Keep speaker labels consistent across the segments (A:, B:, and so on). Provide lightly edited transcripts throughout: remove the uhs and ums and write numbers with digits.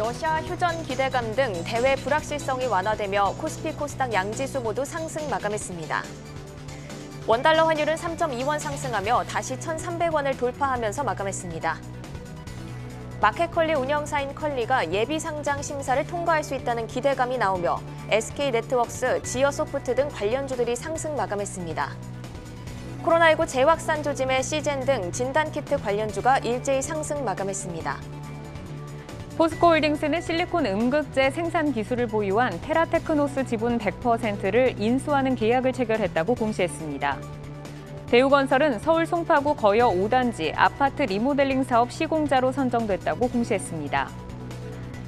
A: 러시아 휴전 기대감 등 대외 불확실성이 완화되며 코스피 코스닥 양지수 모두 상승 마감했습니다. 원달러 환율은 3.2원 상승하며 다시 1,300원을 돌파하면서 마감했습니다. 마켓컬리 운영사인 컬리가 예비 상장 심사를 통과할 수 있다는 기대감이 나오며 SK네트워크스, 지어소프트 등 관련주들이 상승 마감했습니다. 코로나19 재확산 조짐의 시젠 등 진단키트 관련주가 일제히 상승 마감했습니다.
B: 포스코홀딩스는 실리콘 음극재 생산 기술을 보유한 테라테크노스 지분 100%를 인수하는 계약을 체결했다고 공시했습니다. 대우건설은 서울 송파구 거여 5단지 아파트 리모델링 사업 시공자로 선정됐다고 공시했습니다.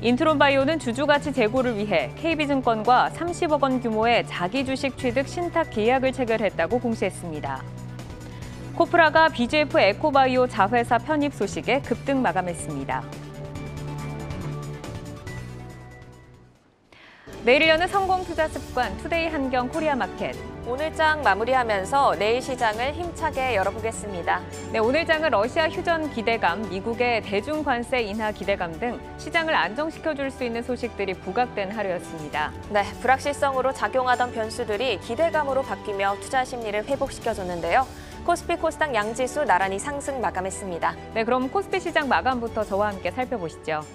B: 인트론바이오는 주주가치 제고를 위해 KB증권과 30억 원 규모의 자기 주식 취득 신탁 계약을 체결했다고 공시했습니다. 코프라가 BGF 에코바이오 자회사 편입 소식에 급등 마감했습니다. 내일 여는 성공투자습관 투데이 한경 코리아마켓.
A: 오늘 장 마무리하면서 내일 시장을 힘차게 열어보겠습니다.
B: 네, 오늘 장은 러시아 휴전 기대감, 미국의 대중 관세 인하 기대감 등 시장을 안정시켜줄 수 있는 소식들이 부각된 하루였습니다.
A: 네, 불확실성으로 작용하던 변수들이 기대감으로 바뀌며 투자 심리를 회복시켜줬는데요. 코스피 코스닥 양지수 나란히 상승 마감했습니다.
B: 네, 그럼 코스피 시장 마감부터 저와 함께 살펴보시죠.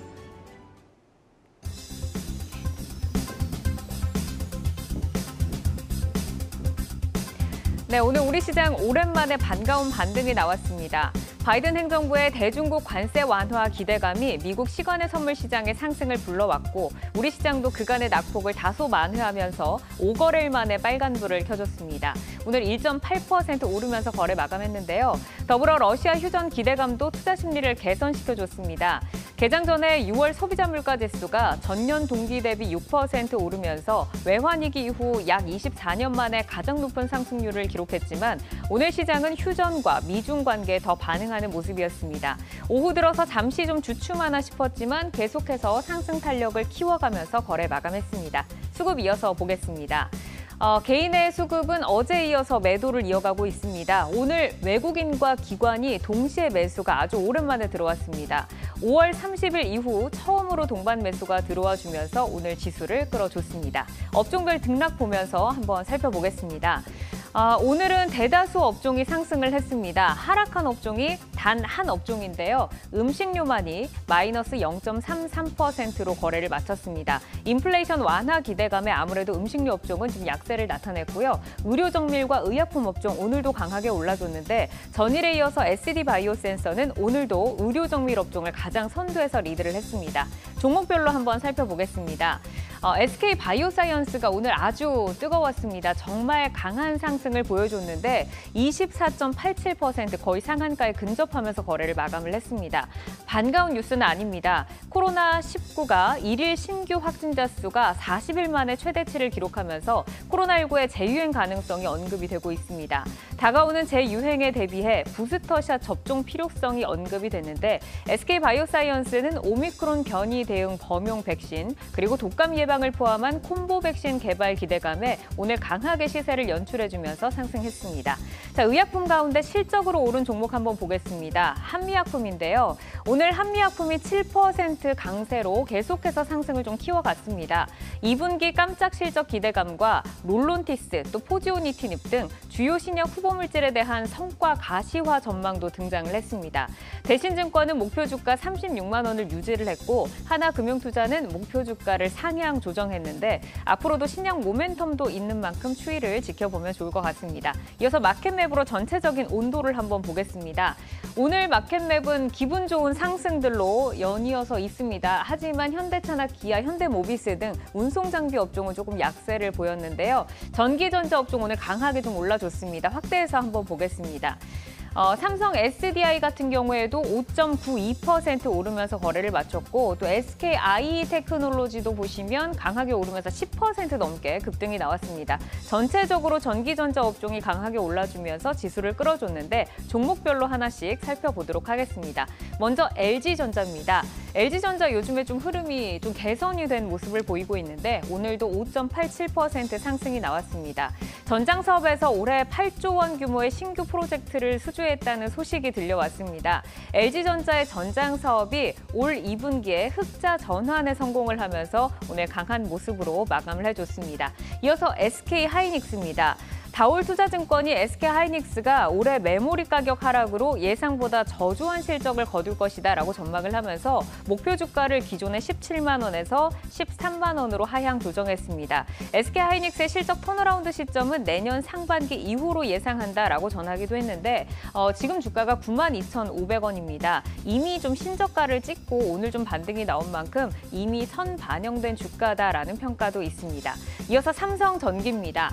B: 네, 오늘 우리 시장 오랜만에 반가운 반등이 나왔습니다. 바이든 행정부의 대중국 관세 완화 기대감이 미국 시간의 선물 시장의 상승을 불러왔고 우리 시장도 그간의 낙폭을 다소 만회하면서 5거래일 만에 빨간불을 켜줬습니다. 오늘 1.8% 오르면서 거래 마감했는데요. 더불어 러시아 휴전 기대감도 투자 심리를 개선시켜줬습니다. 개장 전에 6월 소비자 물가 지수가 전년 동기 대비 6% 오르면서 외환위기 이후 약 24년 만에 가장 높은 상승률을 기록했지만 오늘 시장은 휴전과 미중 관계에 더 반응하는 모습이었습니다. 오후 들어서 잠시 좀 주춤하나 싶었지만 계속해서 상승 탄력을 키워가면서 거래 마감했습니다. 수급 이어서 보겠습니다. 개인의 수급은 어제 이어서 매도를 이어가고 있습니다. 오늘 외국인과 기관이 동시에 매수가 아주 오랜만에 들어왔습니다. 5월 30일 이후 처음으로 동반 매수가 들어와 주면서 오늘 지수를 끌어줬습니다. 업종별 등락 보면서 한번 살펴보겠습니다. 오늘은 대다수 업종이 상승을 했습니다. 하락한 업종이 단 한 업종인데요. 음식료만이 마이너스 0.33%로 거래를 마쳤습니다. 인플레이션 완화 기대감에 아무래도 음식료 업종은 좀 약세를 나타냈고요. 의료정밀과 의약품 업종 오늘도 강하게 올라줬는데 전일에 이어서 SD바이오센서는 오늘도 의료정밀 업종을 가장 선두에서 리드를 했습니다. 종목별로 한번 살펴보겠습니다. SK바이오사이언스가 오늘 아주 뜨거웠습니다. 정말 강한 상승을 보여줬는데 24.87% 거의 상한가에 근접하면서 거래를 마감을 했습니다. 반가운 뉴스는 아닙니다. 코로나19가 일일 신규 확진자 수가 40일 만에 최대치를 기록하면서 코로나19의 재유행 가능성이 언급이 되고 있습니다. 다가오는 재유행에 대비해 부스터샷 접종 필요성이 언급이 됐는데 SK바이오사이언스는 오미크론 변이 대응 범용 백신 그리고 독감 예방을 포함한 콤보 백신 개발 기대감에 오늘 강하게 시세를 연출해주면서 상승했습니다. 자, 의약품 가운데 실적으로 오른 종목 한번 보겠습니다. 한미약품인데요. 오늘 한미약품이 7% 강세로 계속해서 상승을 좀 키워갔습니다. 2분기 깜짝 실적 기대감과 롤론티스, 또 포지오니티닙 등 주요 신약 후보 물질에 대한 성과 가시화 전망도 등장을 했습니다. 대신증권은 목표 주가 36만 원을 유지를 했고 하나금융투자는 목표 주가를 상향 조정했는데 앞으로도 신약 모멘텀도 있는 만큼 추이를 지켜보면 좋을 것 같습니다. 이어서 마켓맵으로 전체적인 온도를 한번 보겠습니다. 오늘 마켓맵은 기분 좋은 상승들로 연이어서 있습니다. 하지만 현대차나 기아, 현대모비스 등 운송장비 업종은 조금 약세를 보였는데요. 전기전자 업종 오늘 강하게 좀 올라줬습니다. 확대해서 한번 보겠습니다. 삼성 SDI 같은 경우에도 5.92% 오르면서 거래를 마쳤고 또 SKI 테크놀로지도 보시면 강하게 오르면서 10% 넘게 급등이 나왔습니다. 전체적으로 전기전자 업종이 강하게 올라주면서 지수를 끌어줬는데 종목별로 하나씩 살펴보도록 하겠습니다. 먼저 LG전자입니다. LG전자 요즘에 좀 흐름이 좀 개선이 된 모습을 보이고 있는데 오늘도 5.87% 상승이 나왔습니다. 전장 사업에서 올해 8조 원 규모의 신규 프로젝트를 수주했다는 소식이 들려왔습니다. LG전자의 전장 사업이 올 2분기에 흑자 전환에 성공을 하면서 오늘 강한 모습으로 마감을 해줬습니다. 이어서 SK하이닉스입니다. 다올투자증권이 SK하이닉스가 올해 메모리 가격 하락으로 예상보다 저조한 실적을 거둘 것이다라고 전망을 하면서 목표 주가를 기존의 17만 원에서 13만 원으로 하향 조정했습니다. SK하이닉스의 실적 턴어라운드 시점은 내년 상반기 이후로 예상한다라고 전하기도 했는데 지금 주가가 92,500원입니다. 이미 좀 신저가를 찍고 오늘 좀 반등이 나온 만큼 이미 선 반영된 주가다라는 평가도 있습니다. 이어서 삼성전기입니다.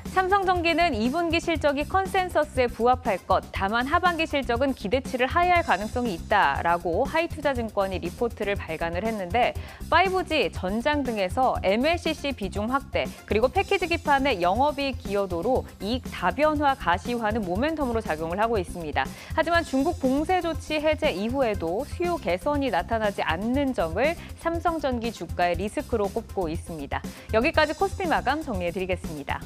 B: 삼성전기는 2분기 실적이 컨센서스에 부합할 것, 다만 하반기 실적은 기대치를 하회할 가능성이 있다라고 하이투자증권이 리포트를 발간을 했는데 5G, 전장 등에서 MLCC 비중 확대, 그리고 패키지 기판의 영업이익 기여도로 이익 다변화 가시화는 모멘텀으로 작용을 하고 있습니다. 하지만 중국 봉쇄 조치 해제 이후에도 수요 개선이 나타나지 않는 점을 삼성전기 주가의 리스크로 꼽고 있습니다. 여기까지 코스피 마감 정리해드리겠습니다.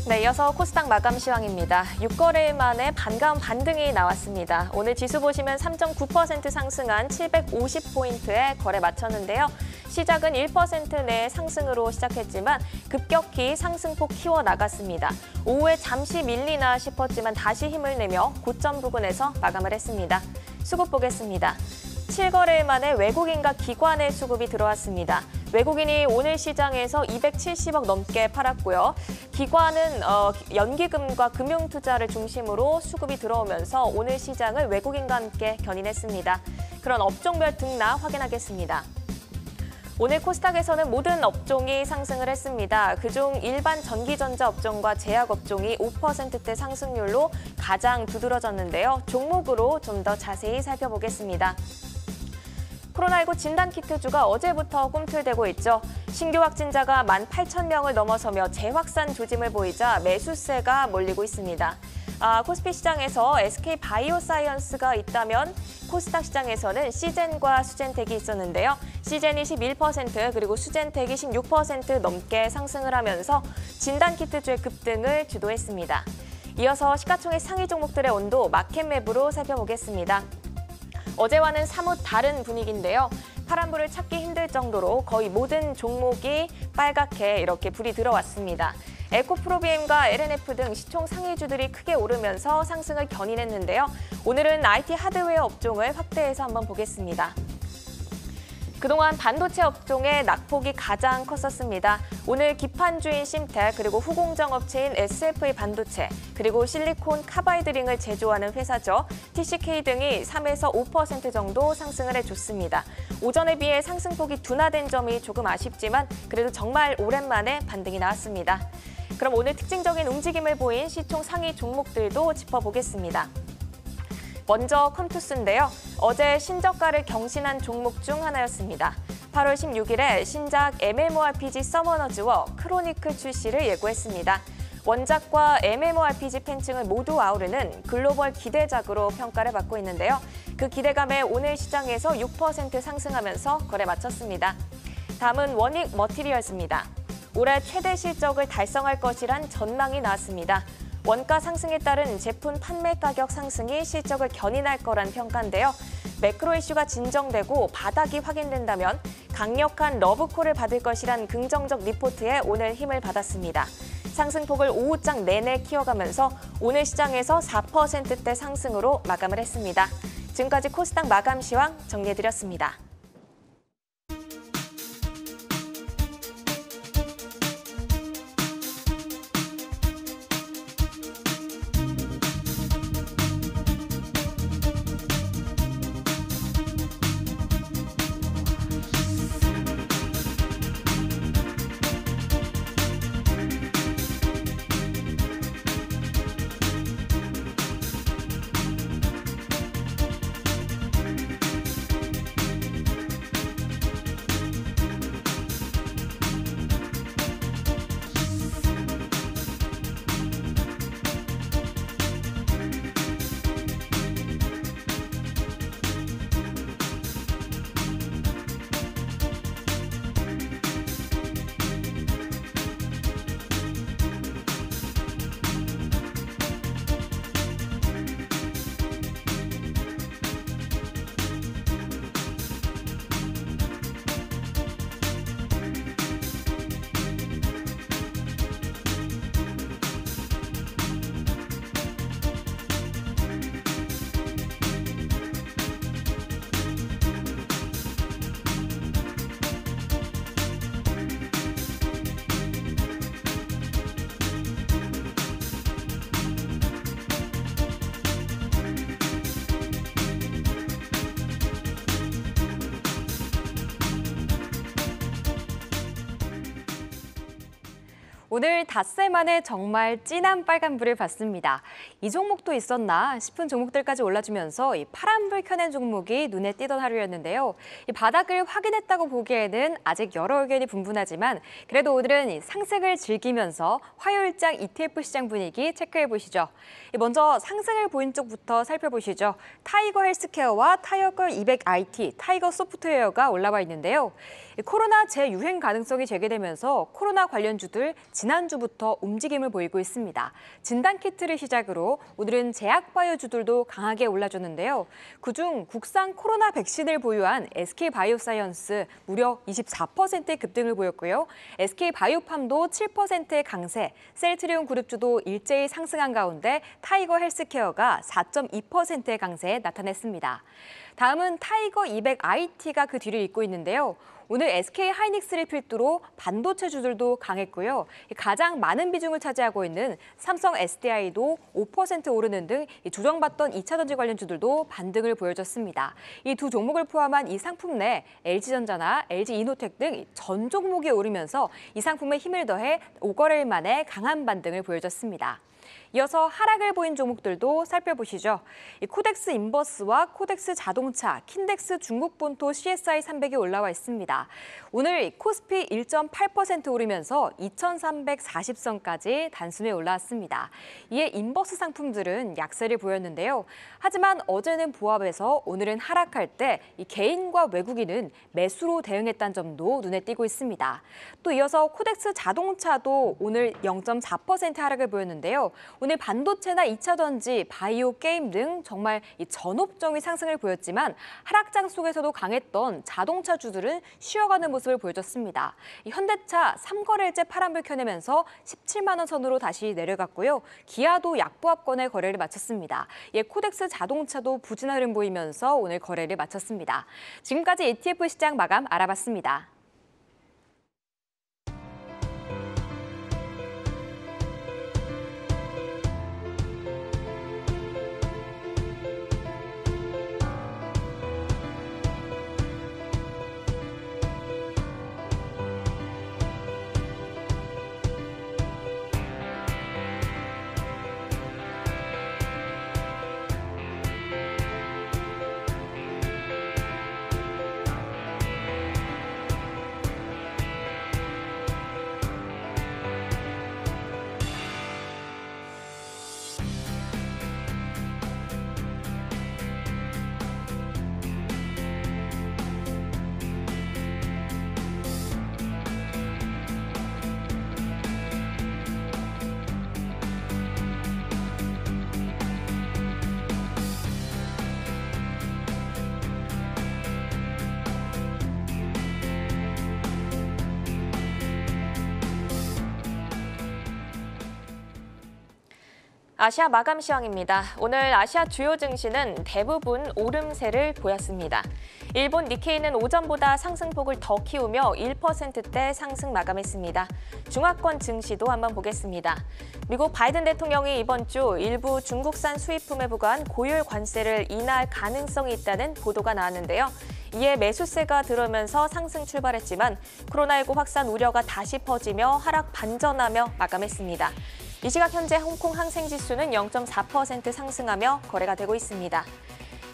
A: 네, 이어서 코스닥 마감 시황입니다. 6거래일 만에 반가운 반등이 나왔습니다. 오늘 지수 보시면 3.9% 상승한 750포인트에 거래 마쳤는데요. 시작은 1% 내 상승으로 시작했지만 급격히 상승폭 키워나갔습니다. 오후에 잠시 밀리나 싶었지만 다시 힘을 내며 고점 부근에서 마감을 했습니다. 수급 보겠습니다. 7거래일 만에 외국인과 기관의 수급이 들어왔습니다. 외국인이 오늘 시장에서 270억 넘게 팔았고요. 기관은 연기금과 금융투자를 중심으로 수급이 들어오면서 오늘 시장을 외국인과 함께 견인했습니다. 그런 업종별 등락 확인하겠습니다. 오늘 코스닥에서는 모든 업종이 상승을 했습니다. 그중 일반 전기전자 업종과 제약 업종이 5%대 상승률로 가장 두드러졌는데요. 종목으로 좀 더 자세히 살펴보겠습니다. 코로나19 진단키트주가 어제부터 꿈틀대고 있죠. 신규 확진자가 18,000명을 넘어서며 재확산 조짐을 보이자 매수세가 몰리고 있습니다. 코스피 시장에서 SK바이오사이언스가 있다면 코스닥 시장에서는 시젠과 수젠텍이 있었는데요. 시젠이 11% 그리고 수젠텍이 16% 넘게 상승을 하면서 진단키트주의 급등을 주도했습니다. 이어서 시가총액 상위 종목들의 온도 마켓맵으로 살펴보겠습니다. 어제와는 사뭇 다른 분위기인데요. 파란불을 찾기 힘들 정도로 거의 모든 종목이 빨갛게 이렇게 불이 들어왔습니다. 에코프로비엠과 LNF 등 시총 상위주들이 크게 오르면서 상승을 견인했는데요. 오늘은 IT 하드웨어 업종을 확대해서 한번 보겠습니다. 그동안 반도체 업종의 낙폭이 가장 컸었습니다. 오늘 기판주인 심텍 그리고 후공정 업체인 SFA 반도체 그리고 실리콘 카바이드링을 제조하는 회사죠. TCK 등이 3에서 5% 정도 상승을 해줬습니다. 오전에 비해 상승폭이 둔화된 점이 조금 아쉽지만 그래도 정말 오랜만에 반등이 나왔습니다. 그럼 오늘 특징적인 움직임을 보인 시총 상위 종목들도 짚어보겠습니다. 먼저 컴투스인데요. 어제 신저가를 경신한 종목 중 하나였습니다. 8월 16일에 신작 MMORPG 서머너즈와 크로니클 출시를 예고했습니다. 원작과 MMORPG 팬층을 모두 아우르는 글로벌 기대작으로 평가를 받고 있는데요. 그 기대감에 오늘 시장에서 6% 상승하면서 거래 마쳤습니다. 다음은 원익 머티리얼스입니다. 올해 최대 실적을 달성할 것이란 전망이 나왔습니다. 원가 상승에 따른 제품 판매 가격 상승이 실적을 견인할 거란 평가인데요. 매크로 이슈가 진정되고 바닥이 확인된다면 강력한 러브콜을 받을 것이란 긍정적 리포트에 오늘 힘을 받았습니다. 상승폭을 오후장 내내 키워가면서 오늘 시장에서 4%대 상승으로 마감을 했습니다. 지금까지 코스닥 마감 시황 정리해드렸습니다.
C: 오늘 닷새 만에 정말 진한 빨간불을 봤습니다. 이 종목도 있었나 싶은 종목들까지 올라주면서 이 파란불 켜낸 종목이 눈에 띄던 하루였는데요. 이 바닥을 확인했다고 보기에는 아직 여러 의견이 분분하지만 그래도 오늘은 이 상승을 즐기면서 화요일장 ETF 시장 분위기 체크해 보시죠. 먼저 상승을 보인 쪽부터 살펴보시죠. 타이거 헬스케어와 타이거 200IT, 타이거 소프트웨어가 올라와 있는데요. 코로나 재유행 가능성이 제기되면서 코로나 관련주들 지난주부터 움직임을 보이고 있습니다. 진단키트를 시작으로 오늘은 제약바이오주들도 강하게 올라줬는데요. 그중 국산 코로나 백신을 보유한 SK바이오사이언스 무려 24%의 급등을 보였고요. SK바이오팜도 7%의 강세, 셀트리온 그룹주도 일제히 상승한 가운데 타이거 헬스케어가 4.2%의 강세에 나타냈습니다. 다음은 타이거 200IT가 그 뒤를 잇고 있는데요. 오늘 SK하이닉스를 필두로 반도체주들도 강했고요. 가장 많은 비중을 차지하고 있는 삼성 SDI도 5% 오르는 등 조정받던 2차전지 관련주들도 반등을 보여줬습니다. 이 두 종목을 포함한 이 상품 내 LG전자나 LG이노텍 등 전 종목이 오르면서 이 상품에 힘을 더해 5거래일 만에 강한 반등을 보여줬습니다. 이어서 하락을 보인 종목들도 살펴보시죠. 코덱스 인버스와 코덱스 자동차, 킨덱스 중국 본토 CSI 300이 올라와 있습니다. 오늘 코스피 1.8% 오르면서 2,340선까지 단숨에 올라왔습니다. 이에 인버스 상품들은 약세를 보였는데요. 하지만 어제는 보합해서 오늘은 하락할 때 이 개인과 외국인은 매수로 대응했다는 점도 눈에 띄고 있습니다. 또 이어서 코덱스 자동차도 오늘 0.4% 하락을 보였는데요. 오늘 반도체나 2차전지, 바이오, 게임 등 정말 이 전업종이 상승을 보였지만 하락장 속에서도 강했던 자동차주들은 쉬어가는 모습을 보여줬습니다. 이 현대차 3거래일째 파란불 켜내면서 17만 원 선으로 다시 내려갔고요. 기아도 약보합권의 거래를 마쳤습니다. 코덱스 자동차도 부진한 흐름 보이면서 오늘 거래를 마쳤습니다. 지금까지 ETF 시장 마감 알아봤습니다.
A: 아시아 마감 시황입니다. 오늘 아시아 주요 증시는 대부분 오름세를 보였습니다. 일본 니케이는 오전보다 상승폭을 더 키우며 1%대 상승 마감했습니다. 중화권 증시도 한번 보겠습니다. 미국 바이든 대통령이 이번 주 일부 중국산 수입품에 부과한 고율 관세를 인하할 가능성이 있다는 보도가 나왔는데요. 이에 매수세가 들어오면서 상승 출발했지만 코로나19 확산 우려가 다시 퍼지며 하락 반전하며 마감했습니다. 이 시각 현재 홍콩 항생지수는 0.4% 상승하며 거래가 되고 있습니다.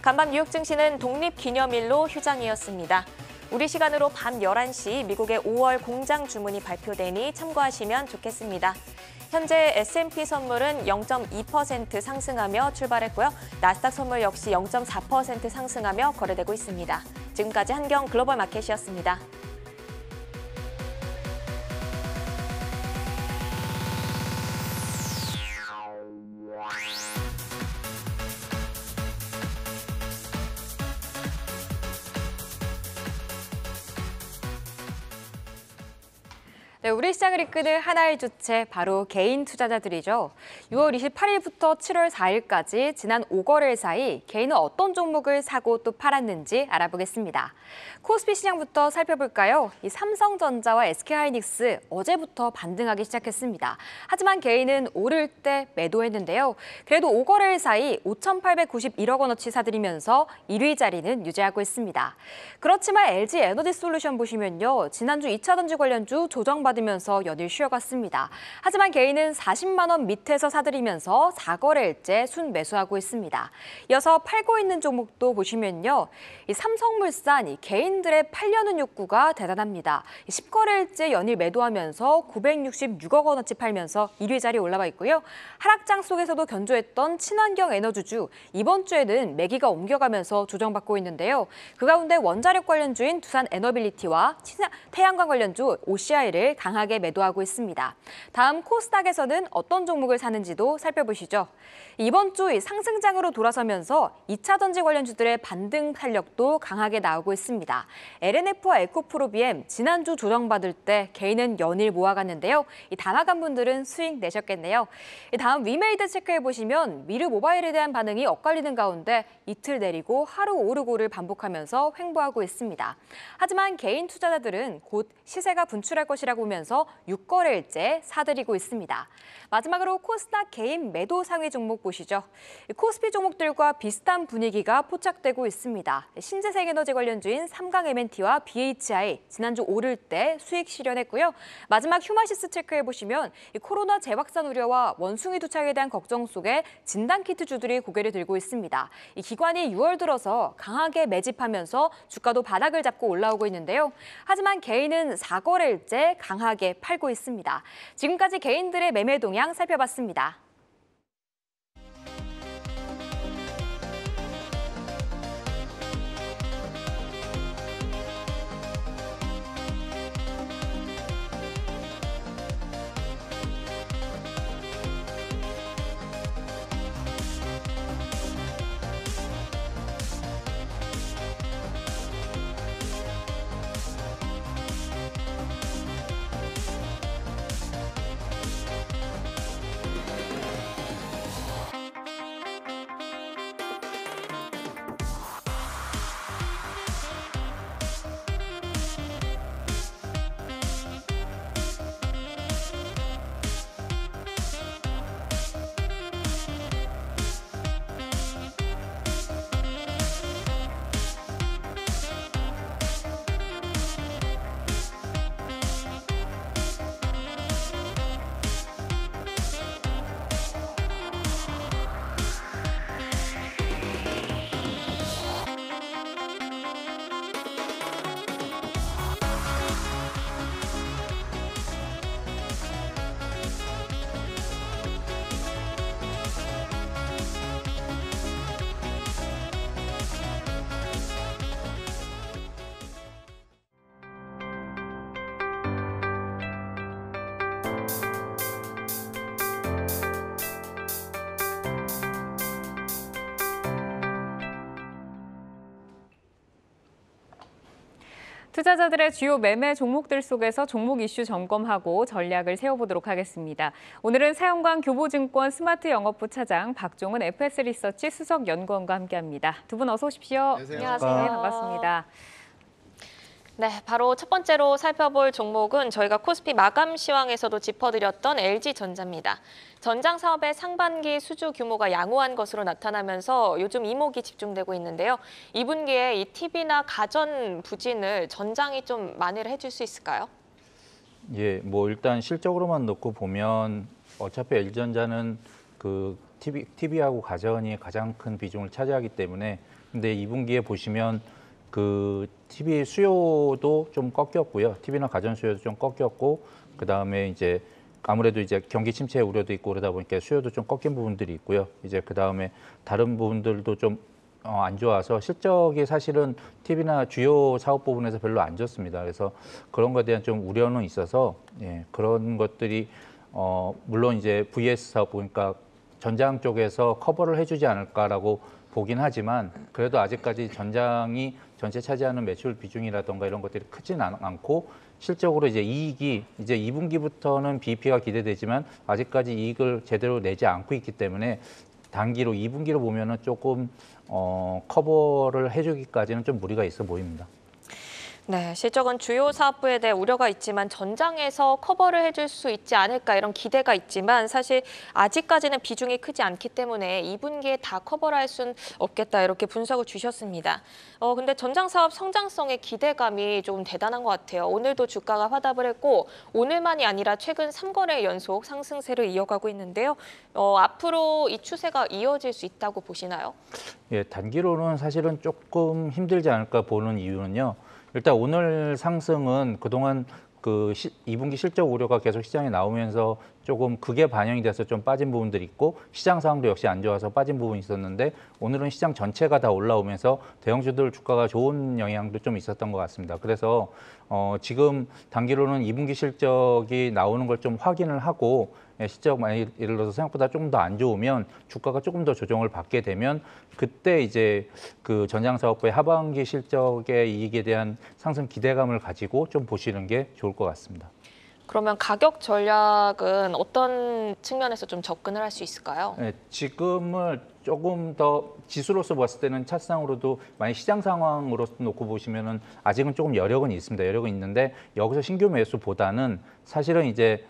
A: 간밤 뉴욕 증시는 독립기념일로 휴장이었습니다. 우리 시간으로 밤 11시 미국의 5월 공장 주문이 발표되니 참고하시면 좋겠습니다. 현재 S&P 선물은 0.2% 상승하며 출발했고요. 나스닥 선물 역시 0.4% 상승하며 거래되고 있습니다. 지금까지 한경 글로벌 마켓이었습니다.
C: 네, 우리 시장을 이끄는 하나의 주체, 바로 개인 투자자들이죠. 6월 28일부터 7월 4일까지 지난 5거래일 사이 개인은 어떤 종목을 사고 또 팔았는지 알아보겠습니다. 코스피 시장부터 살펴볼까요? 이 삼성전자와 SK하이닉스 어제부터 반등하기 시작했습니다. 하지만 개인은 오를 때 매도했는데요. 그래도 5거래일 사이 5,891억 원어치 사들이면서 1위 자리는 유지하고 있습니다. 그렇지만 LG 에너지 솔루션 보시면요. 지난주 2차전지 관련주 조정받 조정받으면서 연일 쉬어갔습니다. 하지만 개인은 40만 원 밑에서 사들이면서 4거래일째 순매수하고 있습니다. 이어서 팔고 있는 종목도 보시면요. 이 삼성물산 개인들의 팔려는 욕구가 대단합니다. 10거래일째 연일 매도하면서 966억 원어치 팔면서 1위 자리에 올라와 있고요. 하락장 속에서도 견조했던 친환경 에너지주, 이번 주에는 매기가 옮겨가면서 조정받고 있는데요. 그 가운데 원자력 관련주인 두산 에너빌리티와 태양광 관련주 OCI를 강하게 매도하고 있습니다. 다음 코스닥에서는 어떤 종목을 사는지도 살펴보시죠. 이번 주 상승장으로 돌아서면서 2차 전지 관련주들의 반등 탄력도 강하게 나오고 있습니다. LNF와 에코프로비엠 지난주 조정받을 때 개인은 연일 모아갔는데요. 단아간 분들은 수익 내셨겠네요. 다음 위메이드 체크해보시면 미르 모바일에 대한 반응이 엇갈리는 가운데 이틀 내리고 하루 오르고를 반복하면서 횡보하고 있습니다. 하지만 개인 투자자들은 곧 시세가 분출할 것이라고 보면서 6거래일째 사들이고 있습니다. 마지막으로 코스닥 개인 매도 상위 종목 보시죠. 코스피 종목들과 비슷한 분위기가 포착되고 있습니다. 신재생에너지 관련주인 삼강MNT와 BHI 지난주 오를 때 수익 실현했고요. 마지막 휴마시스 체크해보시면 코로나 재확산 우려와 원숭이 두착에 대한 걱정 속에 진단키트주들이 고개를 들고 있습니다. 이 기관이 6월 들어서 강하게 매집하면서 주가도 바닥을 잡고 올라오고 있는데요. 하지만 개인은 4거래일째 강하게 팔고 있습니다. 지금까지 개인들의 매매 동향 살펴봤습니다.
B: 투자자들의 주요 매매 종목들 속에서 종목 이슈 점검하고 전략을 세워보도록 하겠습니다. 오늘은 사연광 교보증권 스마트 영업부 차장 박종은 FS 리서치 수석 연구원과 함께합니다. 두 분 어서 오십시오.
A: 안녕하세요.
B: 네, 반갑습니다.
A: 네, 바로 첫 번째로 살펴볼 종목은 저희가 코스피 마감 시황에서도 짚어드렸던 LG전자입니다. 전장 사업의 상반기 수주 규모가 양호한 것으로 나타나면서 요즘 이목이 집중되고 있는데요. 2분기에 이 TV나 가전 부진을 전장이 좀 만회를 해줄 수 있을까요?
D: 예, 뭐 일단 실적으로만 놓고 보면 어차피 LG전자는 그 TV하고 가전이 가장 큰 비중을 차지하기 때문에 근데 2분기에 보시면 그 TV 수요도 좀 꺾였고요. TV나 가전 수요도 좀 꺾였고 그다음에 이제 아무래도 이제 경기 침체 우려도 있고 그러다 보니까 수요도 좀 꺾인 부분들이 있고요. 이제 그다음에 다른 부분들도 좀 안 좋아서 실적이 사실은 TV나 주요 사업 부분에서 별로 안 좋습니다. 그래서 그런 것에 대한 좀 우려는 있어서 예, 그런 것들이 물론 이제 VS 사업 그러니까 전장 쪽에서 커버를 해주지 않을까라고 보긴 하지만 그래도 아직까지 전장이 전체 차지하는 매출 비중이라던가 이런 것들이 크진 않고 실적으로 이제 이익이 이제 2분기부터는 BEP가 기대되지만 아직까지 이익을 제대로 내지 않고 있기 때문에 단기로 2분기로 보면은 조금 커버를 해주기까지는 좀 무리가 있어 보입니다.
A: 네, 실적은 주요 사업부에 대해 우려가 있지만 전장에서 커버를 해줄 수 있지 않을까 이런 기대가 있지만 사실 아직까지는 비중이 크지 않기 때문에 2분기에 다 커버를 할 수는 없겠다 이렇게 분석을 주셨습니다. 근데 전장 사업 성장성의 기대감이 좀 대단한 것 같아요. 오늘도 주가가 화답을 했고 오늘만이 아니라 최근 3거래 연속 상승세를 이어가고 있는데요. 앞으로 이 추세가 이어질 수 있다고 보시나요?
D: 예, 단기로는 사실은 조금 힘들지 않을까 보는 이유는요. 일단 오늘 상승은 그동안 2분기 실적 우려가 계속 시장에 나오면서 조금 그게 반영이 돼서 좀 빠진 부분들이 있고 시장 상황도 역시 안 좋아서 빠진 부분이 있었는데 오늘은 시장 전체가 다 올라오면서 대형주들 주가가 좋은 영향도 좀 있었던 것 같습니다. 그래서 지금 단기로는 2분기 실적이 나오는 걸 좀 확인을 하고 실적 만약 예를 들어서 생각보다 조금 더 안 좋으면 주가가 조금 더 조정을 받게 되면 그때 이제 그 전장사업부의 하반기 실적의 이익에 대한 상승 기대감을 가지고 좀 보시는 게 좋을 것 같습니다.
A: 그러면 가격 전략은 어떤 측면에서 좀 접근을 할 수 있을까요?
D: 네, 지금을 조금 더 지수로서 봤을 때는 차트상으로도 만약 시장 상황으로 놓고 보시면은 아직은 조금 여력은 있습니다. 여력은 있는데 여기서 신규 매수보다는 사실은 이제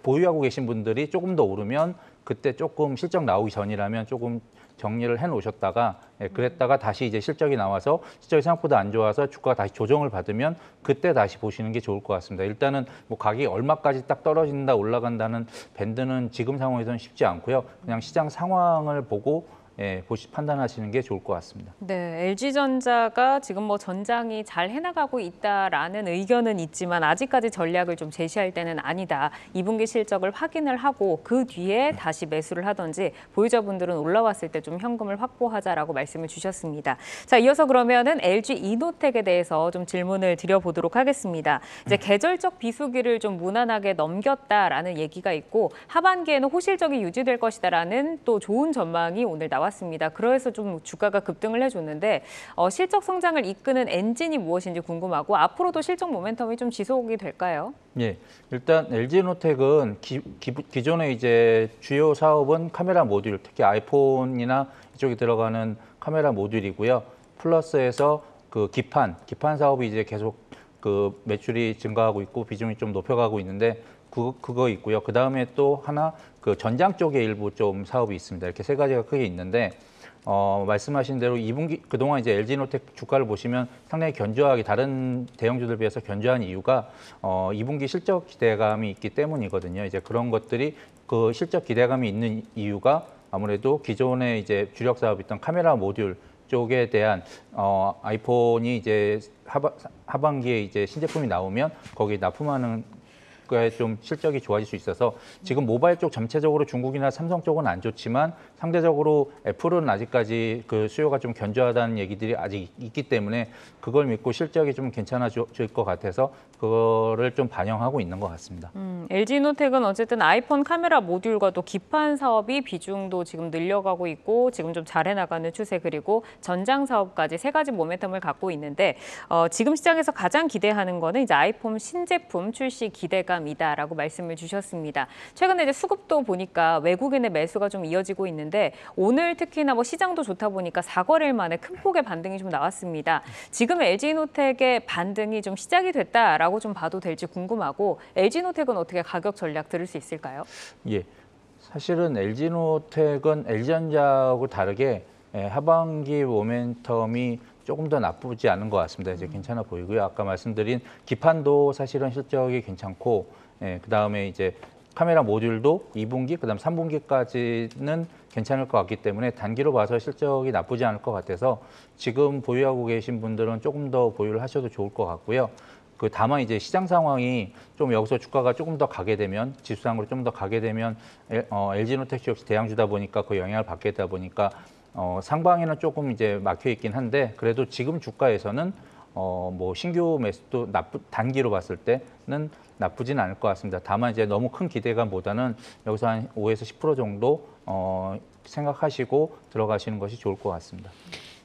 D: 보유하고 계신 분들이 조금 더 오르면 그때 조금 실적 나오기 전이라면 조금 정리를 해 놓으셨다가 그랬다가 다시 이제 실적이 나와서 실적이 생각보다 안 좋아서 주가가 다시 조정을 받으면 그때 다시 보시는 게 좋을 것 같습니다. 일단은 뭐 가격이 얼마까지 딱 떨어진다 올라간다는 밴드는 지금 상황에서는 쉽지 않고요. 그냥 시장 상황을 보고 판단하시는 게 좋을 것 같습니다.
B: 네, LG전자가 지금 뭐 전장이 잘 해나가고 있다라는 의견은 있지만 아직까지 전략을 좀 제시할 때는 아니다. 2분기 실적을 확인을 하고 그 뒤에 다시 매수를 하든지 보유자분들은 올라왔을 때 좀 현금을 확보하자라고 말씀을 주셨습니다. 자, 이어서 그러면은 LG 이노텍에 대해서 좀 질문을 드려보도록 하겠습니다. 이제 계절적 비수기를 좀 무난하게 넘겼다라는 얘기가 있고 하반기에는 호실적이 유지될 것이다라는 또 좋은 전망이 오늘 나왔습니다. 그래서 좀 주가가 급등을 해줬는데 실적 성장을 이끄는 엔진이 무엇인지 궁금하고 앞으로도 실적 모멘텀이 좀 지속이 될까요?
D: 예, 일단 LG노텍은 기존의 이제 주요 사업은 카메라 모듈, 특히 아이폰이나 이쪽에 들어가는 카메라 모듈이고요. 플러스해서 기판 사업이 이제 계속 매출이 증가하고 있고 비중이 좀 높여가고 있는데 그거 있고요. 그 다음에 또 하나 전장 쪽에 일부 좀 사업이 있습니다. 이렇게 세 가지가 크게 있는데 말씀하신 대로 2분기 그동안 이제 LG노텍 주가를 보시면 상당히 견조하게 다른 대형주들 비해서 견조한 이유가 2분기 실적 기대감이 있기 때문이거든요. 이제 그런 것들이 그 실적 기대감이 있는 이유가 아무래도 기존의 이제 주력 사업이었던 카메라 모듈 쪽에 대한 아이폰이 이제 하반기에 이제 신제품이 나오면 거기에 납품하는 좀 실적이 좋아질 수 있어서 지금 모바일 쪽 전체적으로 중국이나 삼성 쪽은 안 좋지만 상대적으로 애플은 아직까지 수요가 좀 견조하다는 얘기들이 아직 있기 때문에 그걸 믿고 실적이 좀 괜찮아질 것 같아서 그거를 좀 반영하고 있는 것 같습니다.
B: LG노텍은 어쨌든 아이폰 카메라 모듈과 또 기판 사업이 비중도 지금 늘려가고 있고 지금 좀 잘 해나가는 추세 그리고 전장 사업까지 세 가지 모멘텀을 갖고 있는데 지금 시장에서 가장 기대하는 거는 이제 아이폰 신제품 출시 기대감이다라고 말씀을 주셨습니다. 최근에 이제 수급도 보니까 외국인의 매수가 좀 이어지고 있는데 오늘 특히나 뭐 시장도 좋다 보니까 4거래일 만에 큰 폭의 반등이 좀 나왔습니다. 지금 LG노텍의 반등이 좀 시작이 됐다라고 좀 봐도 될지 궁금하고 LG노텍은 어떻게 가격 전략 들을 수 있을까요?
D: 예, 사실은 LG노텍은 LG전자하고 다르게 하반기 모멘텀이 조금 더 나쁘지 않은 것 같습니다. 이제 괜찮아 보이고요. 아까 말씀드린 기판도 사실은 실적이 괜찮고, 그다음에 이제 카메라 모듈도 2분기, 그다음 3분기까지는 괜찮을 것 같기 때문에 단기로 봐서 실적이 나쁘지 않을 것 같아서 지금 보유하고 계신 분들은 조금 더 보유를 하셔도 좋을 것 같고요. 다만 이제 시장 상황이 좀 여기서 주가가 조금 더 가게 되면 지수상으로 좀 더 가게 되면 LG노텍 역시 대형주다 보니까 그 영향을 받게 되다 보니까 상방에는 조금 이제 막혀 있긴 한데 그래도 지금 주가에서는 뭐 신규 매수도 단기로 봤을 때는 나쁘진 않을 것 같습니다. 다만 이제 너무 큰 기대감보다는 여기서 한 5에서 10% 정도 생각하시고 들어가시는 것이 좋을 것 같습니다.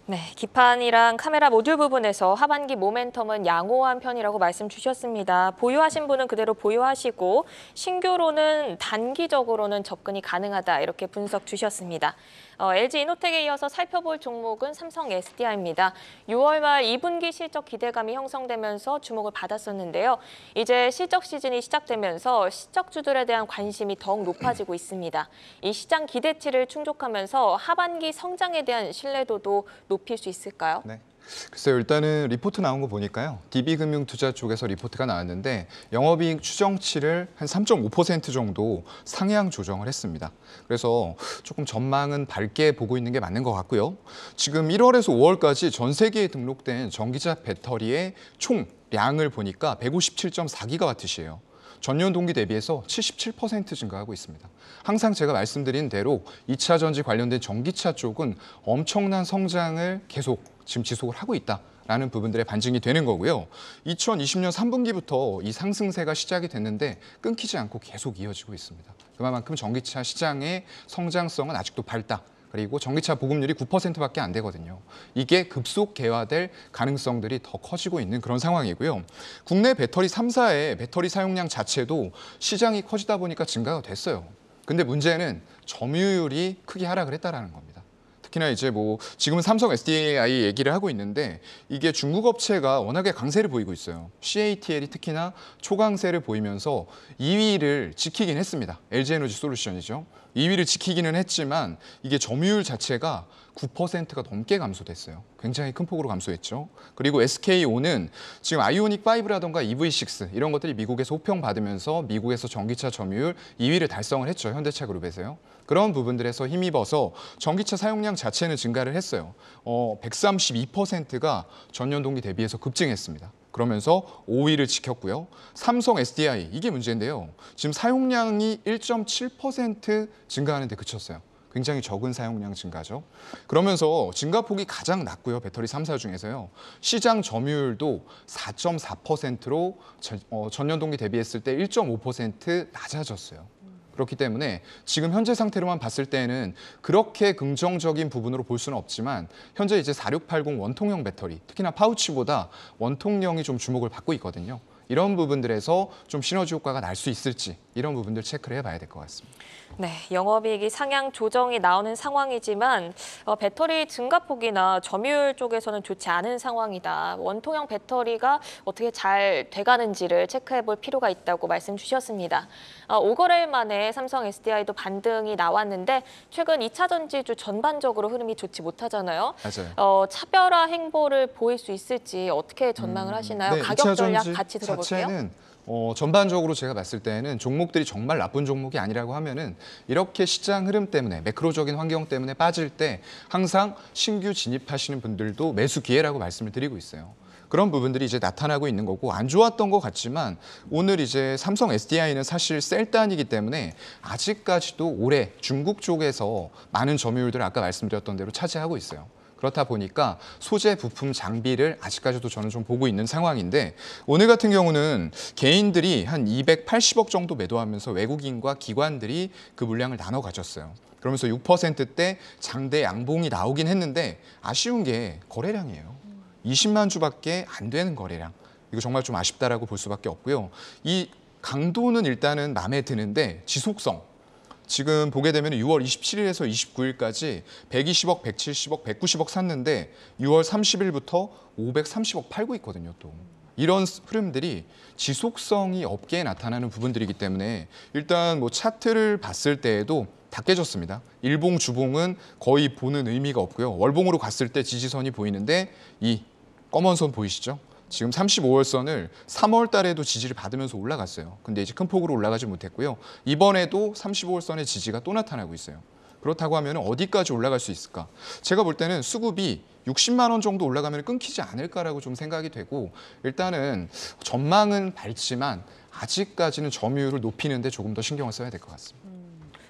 A: 네, 기판이랑 카메라 모듈 부분에서 하반기 모멘텀은 양호한 편이라고 말씀 주셨습니다. 보유하신 분은 그대로 보유하시고 신규로는 단기적으로는 접근이 가능하다 이렇게 분석 주셨습니다. LG 이노텍에 이어서 살펴볼 종목은 삼성 SDI입니다. 6월 말 2분기 실적 기대감이 형성되면서 주목을 받았었는데요. 이제 실적 시즌이 시작되면서 실적주들에 대한 관심이 더욱 높아지고 있습니다. 이 시장 기대치를 충족하면서 하반기 성장에 대한 신뢰도도 높일 수 있을까요?
E: 네. 글쎄요, 일단은 리포트 나온 거 보니까요. DB금융투자 쪽에서 리포트가 나왔는데 영업이익 추정치를 한 3.5% 정도 상향 조정을 했습니다. 그래서 조금 전망은 밝게 보고 있는 게 맞는 것 같고요. 지금 1월에서 5월까지 전 세계에 등록된 전기차 배터리의 총량을 보니까 157.4기가와트시예요. 전년 동기 대비해서 77% 증가하고 있습니다. 항상 제가 말씀드린 대로 2차 전지 관련된 전기차 쪽은 엄청난 성장을 계속 지금 지속을 하고 있다라는 부분들의 반증이 되는 거고요. 2020년 3분기부터 이 상승세가 시작이 됐는데 끊기지 않고 계속 이어지고 있습니다. 그만큼 전기차 시장의 성장성은 아직도 밝다. 그리고 전기차 보급률이 9%밖에 안 되거든요. 이게 급속 개화될 가능성들이 더 커지고 있는 그런 상황이고요. 국내 배터리 3사의 배터리 사용량 자체도 시장이 커지다 보니까 증가가 됐어요. 근데 문제는 점유율이 크게 하락을 했다라는 겁니다. 특히나 이제 지금은 삼성 SDI 얘기를 하고 있는데 이게 중국 업체가 워낙에 강세를 보이고 있어요. CATL이 특히나 초강세를 보이면서 2위를 지키긴 했습니다. LG에너지솔루션이죠. 2위를 지키기는 했지만 이게 점유율 자체가 9%가 넘게 감소됐어요. 굉장히 큰 폭으로 감소했죠. 그리고 SKO는 지금 아이오닉 5라던가 EV6 이런 것들이 미국에서 호평받으면서 미국에서 전기차 점유율 2위를 달성을 했죠. 현대차 그룹에서요. 그런 부분들에서 힘입어서 전기차 사용량 자체는 증가를 했어요. 132%가 전년 동기 대비해서 급증했습니다. 그러면서 5위를 지켰고요. 삼성 SDI 이게 문제인데요. 지금 사용량이 1.7% 증가하는 데 그쳤어요. 굉장히 적은 사용량 증가죠. 그러면서 증가폭이 가장 낮고요. 배터리 3사 중에서요. 시장 점유율도 4.4%로 전년 동기 대비했을 때 1.5% 낮아졌어요. 그렇기 때문에 지금 현재 상태로만 봤을 때는 그렇게 긍정적인 부분으로 볼 수는 없지만 현재 이제 4680 원통형 배터리, 특히나 파우치보다 원통형이 좀 주목을 받고 있거든요. 이런 부분들에서 좀 시너지 효과가 날 수 있을지 이런 부분들 체크를 해봐야 될 것 같습니다.
A: 네, 영업이익이 상향 조정이 나오는 상황이지만 배터리 증가폭이나 점유율 쪽에서는 좋지 않은 상황이다. 원통형 배터리가 어떻게 잘 돼가는지를 체크해볼 필요가 있다고 말씀 주셨습니다. 5거래일 만에 삼성 SDI도 반등이 나왔는데 최근 2차 전지주 전반적으로 흐름이 좋지 못하잖아요.
E: 맞아요.
A: 차별화 행보를 보일 수 있을지 어떻게 전망을 하시나요?
E: 네,
A: 가격 전략 같이 들어볼게요.
E: 자체는 전반적으로 제가 봤을 때는 종목들이 정말 나쁜 종목이 아니라고 하면은 이렇게 시장 흐름 때문에 매크로적인 환경 때문에 빠질 때 항상 신규 진입하시는 분들도 매수 기회라고 말씀을 드리고 있어요. 그런 부분들이 이제 나타나고 있는 거고 안 좋았던 것 같지만 오늘 이제 삼성 SDI는 사실 셀단이기 때문에 아직까지도 올해 중국 쪽에서 많은 점유율들을 아까 말씀드렸던 대로 차지하고 있어요. 그렇다 보니까 소재, 부품, 장비를 아직까지도 저는 좀 보고 있는 상황인데 오늘 같은 경우는 개인들이 한 280억 정도 매도하면서 외국인과 기관들이 그 물량을 나눠 가졌어요. 그러면서 6%대 장대 양봉이 나오긴 했는데 아쉬운 게 거래량이에요. 20만 주밖에 안 되는 거래량. 이거 정말 좀 아쉽다라고 볼 수밖에 없고요. 이 강도는 일단은 마음에 드는데 지속성. 지금 보게 되면 6월 27일에서 29일까지 120억, 170억, 190억 샀는데 6월 30일부터 530억 팔고 있거든요, 또. 이런 흐름들이 지속성이 없게 나타나는 부분들이기 때문에 일단 차트를 봤을 때에도 다 깨졌습니다. 일봉, 주봉은 거의 보는 의미가 없고요. 월봉으로 갔을 때 지지선이 보이는데 이 검은 선 보이시죠? 지금 35월선을 3월 달에도 지지를 받으면서 올라갔어요. 근데 이제 큰 폭으로 올라가지 못했고요. 이번에도 35월선의 지지가 또 나타나고 있어요. 그렇다고 하면 어디까지 올라갈 수 있을까? 제가 볼 때는 수급이 60만 원 정도 올라가면 끊기지 않을까라고 좀 생각이 되고 일단은 전망은 밝지만 아직까지는 점유율을 높이는 데 조금 더 신경을 써야 될 것 같습니다.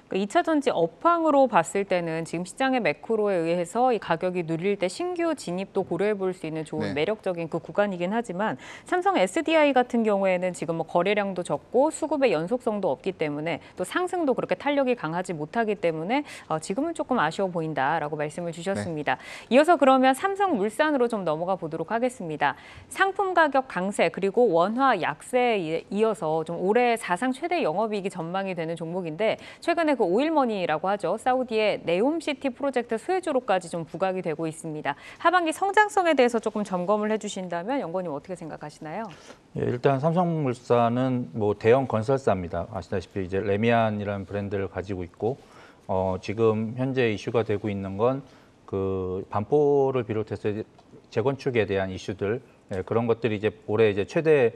B: 그러니까 2차 전지 업황으로 봤을 때는 지금 시장의 매크로에 의해서 이 가격이 눌릴 때 신규 진입도 고려해 볼 수 있는 좋은
E: 네.
B: 매력적인 그 구간이긴 하지만 삼성 SDI 같은 경우에는 지금 뭐 거래량도 적고 수급의 연속성도 없기 때문에 또 상승도 그렇게 탄력이 강하지 못하기 때문에 지금은 조금 아쉬워 보인다라고 말씀을 주셨습니다. 이어서 그러면 삼성물산으로 좀 넘어가 보도록 하겠습니다. 상품 가격 강세 그리고 원화 약세에 이어서 좀 올해 사상 최대 영업이익이 전망이 되는 종목인데 최근에 그 오일머니라고 하죠. 사우디의 네옴시티 프로젝트 수혜주로까지 좀 부각이 되고 있습니다. 하반기 성장성에 대해서 조금 점검을 해주신다면 연구원님 어떻게 생각하시나요?
D: 예, 일단 삼성물산은 뭐 대형 건설사입니다. 아시다시피 이제 레미안이라는 브랜드를 가지고 있고 지금 현재 이슈가 되고 있는 건 그 반포를 비롯해서 재건축에 대한 이슈들 그런 것들이 이제 올해 이제 최대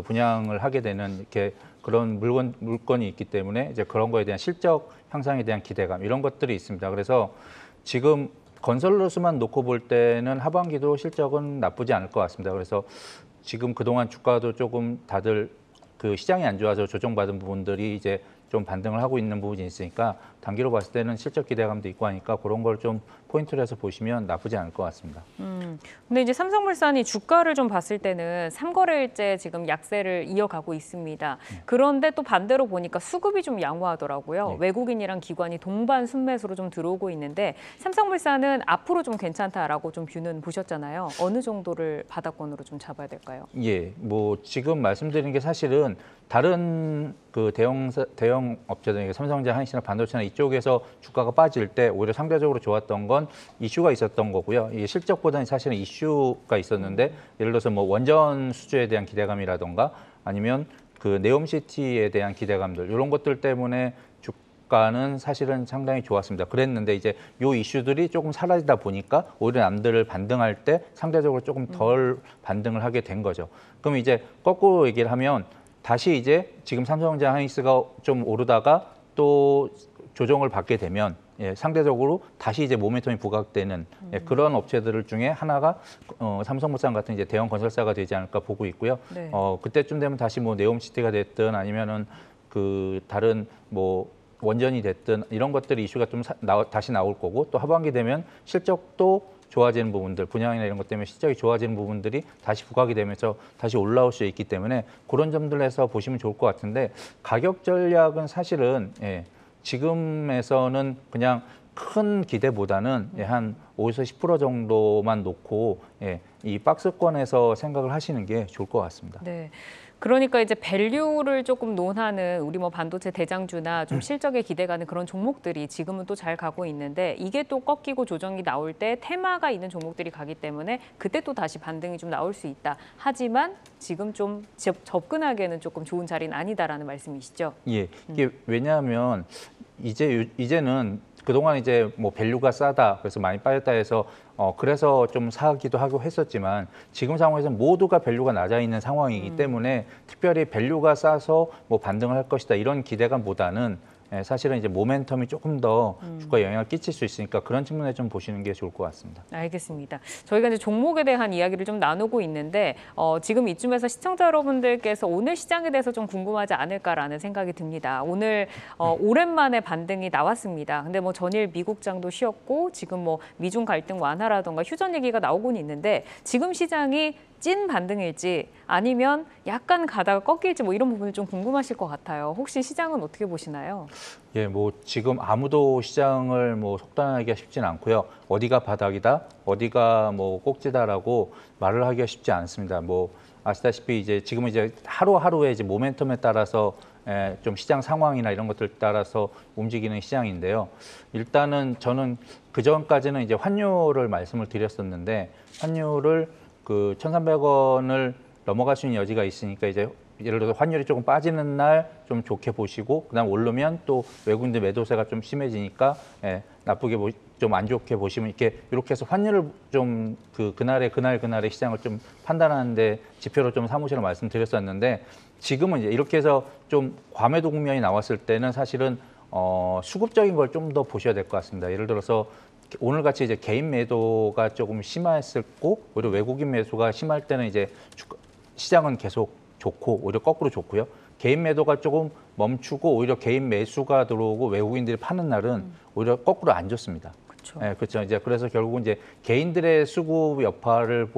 D: 분양을 하게 되는 이렇게 그런 물건이 있기 때문에 이제 그런 거에 대한 실적 향상에 대한 기대감 이런 것들이 있습니다. 그래서 지금 건설로서만 놓고 볼 때는 하반기도 실적은 나쁘지 않을 것 같습니다. 그래서 지금 그동안 주가도 조금 다들 그 시장이 안 좋아서 조정받은 부분들이 이제 좀 반등을 하고 있는 부분이 있으니까 단기로 봤을 때는 실적 기대감도 있고 하니까 그런 걸 좀 포인트로 해서 보시면 나쁘지 않을 것 같습니다.
B: 근데 이제 삼성물산이 주가를 좀 봤을 때는 3거래일째 지금 약세를 이어가고 있습니다. 그런데 또 반대로 보니까 수급이 좀 양호하더라고요.
D: 네.
B: 외국인이랑 기관이 동반 순매수로 좀 들어오고 있는데 삼성물산은 앞으로 좀 괜찮다라고 좀 뷰는 보셨잖아요. 어느 정도를 바닥권으로 좀 잡아야 될까요?
D: 예, 뭐 지금 말씀드린 게 사실은 다른 그 대형 업체들, 삼성전자, 한신이나 반도체나 이쪽에서 주가가 빠질 때 오히려 상대적으로 좋았던 건 이슈가 있었던 거고요. 이게 실적보다는 사실은 이슈가 있었는데 예를 들어서 뭐 원전 수주에 대한 기대감이라던가 아니면 그 네옴시티에 대한 기대감들 이런 것들 때문에 주가는 사실은 상당히 좋았습니다. 그랬는데 이제 요 이슈들이 조금 사라지다 보니까 오히려 남들을 반등할 때 상대적으로 조금 덜 반등을 하게 된 거죠. 그럼 이제 거꾸로 얘기를 하면 다시 이제 지금 삼성전자, 하이닉스가 좀 오르다가 또 조정을 받게 되면 상대적으로 다시 이제 모멘텀이 부각되는 그런 업체들 중에 하나가 삼성물산 같은 이제 대형 건설사가 되지 않을까 보고 있고요.
B: 네.
D: 그때쯤 되면 다시 뭐 네옴시티가 됐든 아니면은 그 다른 뭐 원전이 됐든 이런 것들이 이슈가 좀 다시 나올 거고 또 하반기 되면 실적도 좋아지는 부분들, 분양이나 이런 것 때문에 실적이 좋아지는 부분들이 다시 부각이 되면서 다시 올라올 수 있기 때문에 그런 점들에서 보시면 좋을 것 같은데 가격 전략은 사실은 지금에서는 그냥 큰 기대보다는 한 5에서 10% 정도만 놓고 이 박스권에서 생각을 하시는 게 좋을 것 같습니다.
B: 네. 그러니까 이제 밸류를 조금 논하는 우리 뭐 반도체 대장주나 좀 실적에 기대가는 그런 종목들이 지금은 또 잘 가고 있는데 이게 또 꺾이고 조정이 나올 때 테마가 있는 종목들이 가기 때문에 그때 또 다시 반등이 좀 나올 수 있다. 하지만 지금 좀 접근하기에는 조금 좋은 자리는 아니다라는 말씀이시죠?
D: 예, 이게 왜냐하면 이제는 그동안 이제 뭐 밸류가 싸다 그래서 많이 빠졌다 해서 그래서 좀 사기도 하고 했었지만 지금 상황에서 모두가 밸류가 낮아 있는 상황이기 때문에 특별히 밸류가 싸서 뭐 반등을 할 것이다 이런 기대감보다는 사실은 이제 모멘텀이 조금 더 주가에 영향을 끼칠 수 있으니까 그런 측면에 좀 보시는 게 좋을 것 같습니다.
B: 알겠습니다. 저희가 이제 종목에 대한 이야기를 좀 나누고 있는데 지금 이쯤에서 시청자 여러분들께서 오늘 시장에 대해서 좀 궁금하지 않을까라는 생각이 듭니다. 오늘 오랜만에 반등이 나왔습니다. 근데 뭐 전일 미국장도 쉬었고 지금 뭐 미중 갈등 완화라던가 휴전 얘기가 나오곤 있는데 지금 시장이 찐 반등일지 아니면 약간 가다가 꺾일지 뭐 이런 부분이 좀 궁금하실 것 같아요. 혹시 시장은 어떻게 보시나요?
D: 예, 뭐 지금 아무도 시장을 뭐 속단하기가 쉽지는 않고요. 어디가 바닥이다, 어디가 뭐 꼭지다라고 말을 하기가 쉽지 않습니다. 뭐 아시다시피 이제 지금은 이제 하루하루의 이제 모멘텀에 따라서 좀 시장 상황이나 이런 것들 따라서 움직이는 시장인데요. 일단은 저는 그 전까지는 이제 환율을 말씀을 드렸었는데 환율을 그 1,300원을 넘어갈 수 있는 여지가 있으니까 이제 예를 들어서 환율이 조금 빠지는 날 좀 좋게 보시고 그다음 오르면 또 외국인들 매도세가 좀 심해지니까 나쁘게 좀 안 좋게 보시면 이렇게 해서 환율을 좀 그날의 시장을 좀 판단하는데 지표로 좀 삼으시라고 말씀드렸었는데 지금은 이제 이렇게 해서 좀 과매도 국면이 나왔을 때는 사실은 수급적인 걸 좀 더 보셔야 될 것 같습니다. 예를 들어서 오늘 같이 이제 개인 매도가 조금 심했었고 오히려 외국인 매수가 심할 때는 이제 시장은 계속 좋고 오히려 거꾸로 좋고요. 개인 매도가 조금 멈추고 오히려 개인 매수가 들어오고 외국인들이 파는 날은 오히려 거꾸로 안 좋습니다.
C: 그렇죠.
D: 네, 그렇죠. 이제 그래서 결국은 이제 개인들의 수급 여파를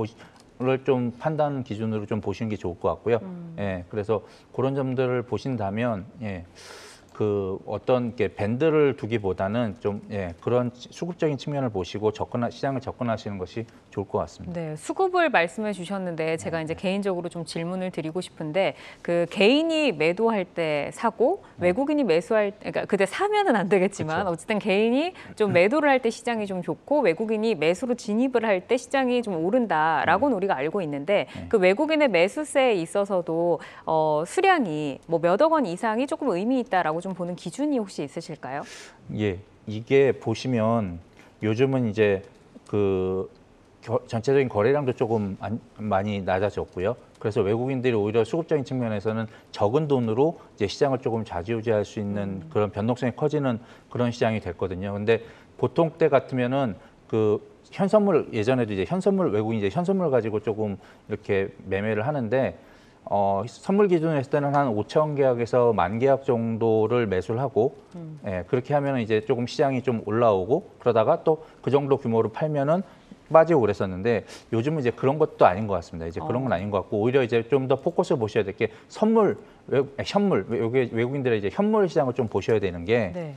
D: 좀 판단 기준으로 좀 보시는 게 좋을 것 같고요. 예, 그래서 그런 점들을 보신다면 예, 그 어떤 게 밴드를 두기보다는 좀 예, 그런 수급적인 측면을 보시고 시장을 접근하시는 것이 좋을 것 같습니다.
B: 네, 수급을 말씀해 주셨는데 제가 이제 개인적으로 좀 질문을 드리고 싶은데 그 개인이 매도할 때 사고 외국인이 매수할 때 그러니까 그때 사면은 안 되겠지만
D: 그렇죠.
B: 어쨌든 개인이 좀 매도를 할 때 시장이 좀 좋고 외국인이 매수로 진입을 할 때 시장이 좀 오른다라고는 우리가 알고 있는데 그 외국인의 매수세에 있어서도 수량이 뭐 몇 억 원 이상이 조금 의미 있다라고 좀 보는 기준이 혹시 있으실까요?
D: 예, 이게 보시면 요즘은 이제 그 전체적인 거래량도 조금 많이 낮아졌고요. 그래서 외국인들이 오히려 수급적인 측면에서는 적은 돈으로 이제 시장을 조금 좌지우지할 수 있는 그런 변동성이 커지는 그런 시장이 됐거든요. 근데 보통 때 같으면은 그 현선물 예전에도 이제 현선물 외국인 이제 현선물 가지고 조금 이렇게 매매를 하는데 선물 기준으로 했을 때는 한 5천 계약에서 1만 계약 정도를 매수를 하고 예, 그렇게 하면은 이제 조금 시장이 좀 올라오고 그러다가 또 그 정도 규모로 팔면은 빠지고 그랬었는데 요즘은 이제 그런 것도 아닌 것 같습니다. 이제 그런 건 아닌 것 같고 오히려 이제 좀 더 포커스 보셔야 될 게 현물 외국인들의 이제 현물 시장을 좀 보셔야 되는 게
B: 네.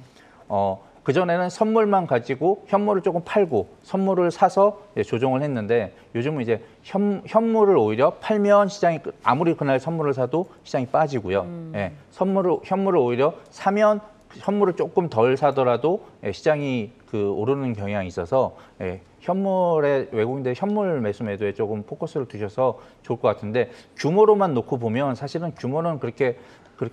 D: 그전에는 선물만 가지고 현물을 조금 팔고 선물을 사서 조정을 했는데 요즘은 이제 현물을 오히려 팔면 시장이 아무리 그날 선물을 사도 시장이 빠지고요. 예, 현물을 오히려 사면 현물을 조금 덜 사더라도 시장이 그 오르는 경향이 있어서 외국인들의 현물 매수 매도에 조금 포커스를 두셔서 좋을 것 같은데 규모로만 놓고 보면 사실은 규모는 그렇게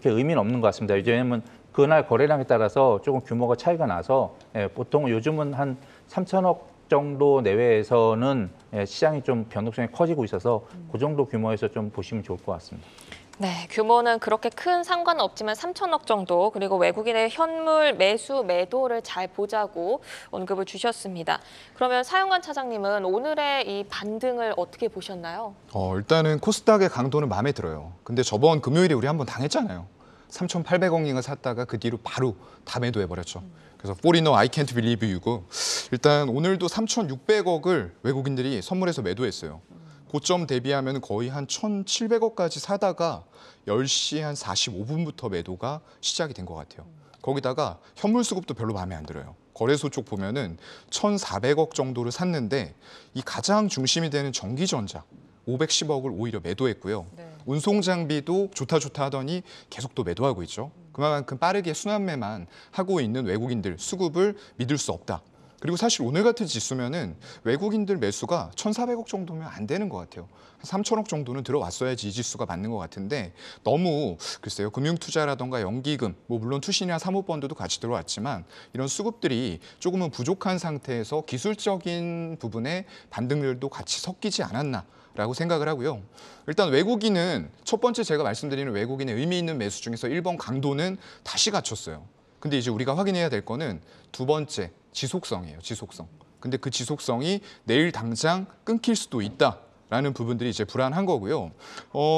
D: 의미는 없는 것 같습니다. 왜냐하면 그날 거래량에 따라서 조금 규모가 차이가 나서 보통 요즘은 한 3천억 정도 내외에서는 시장이 좀 변동성이 커지고 있어서 그 정도 규모에서 좀 보시면 좋을 것 같습니다.
A: 네, 규모는 그렇게 큰 상관은 없지만 3천억 정도, 그리고 외국인의 현물 매수 매도를 잘 보자고 언급을 주셨습니다. 그러면 사용관 차장님은 오늘의 이 반등을 어떻게 보셨나요?
E: 일단은 코스닥의 강도는 마음에 들어요. 근데 저번 금요일에 우리 한번 당했잖아요. 3,800억인가 샀다가 그 뒤로 바로 다 매도해버렸죠. 그래서 포리너 I can't believe you고 일단 오늘도 3,600억을 외국인들이 선물해서 매도했어요. 고점 대비하면 거의 한 1,700억까지 사다가 10시 한 45분부터 매도가 시작이 된 것 같아요. 거기다가 현물 수급도 별로 마음에 안 들어요. 거래소 쪽 보면은 1,400억 정도를 샀는데 이 가장 중심이 되는 전기전자 510억을 오히려 매도했고요.
B: 네.
E: 운송 장비도 좋다 하더니 계속 또 매도하고 있죠. 그만큼 빠르게 순환매만 하고 있는 외국인들 수급을 믿을 수 없다. 그리고 사실 오늘 같은 지수면은 외국인들 매수가 1,400억 정도면 안 되는 것 같아요. 한 3,000억 정도는 들어왔어야지 이 지수가 맞는 것 같은데 너무 글쎄요. 금융투자라던가 연기금, 뭐 물론 투신이나 사모펀드도 같이 들어왔지만 이런 수급들이 조금은 부족한 상태에서 기술적인 부분의 반등들도 같이 섞이지 않았나. 라고 생각을 하고요. 일단 외국인은 첫 번째 제가 말씀드리는 외국인의 의미 있는 매수 중에서 1번 강도는 다시 갖췄어요. 근데 이제 우리가 확인해야 될 거는 두 번째 지속성이에요. 지속성. 근데 그 지속성이 내일 당장 끊길 수도 있다라는 부분들이 이제 불안한 거고요.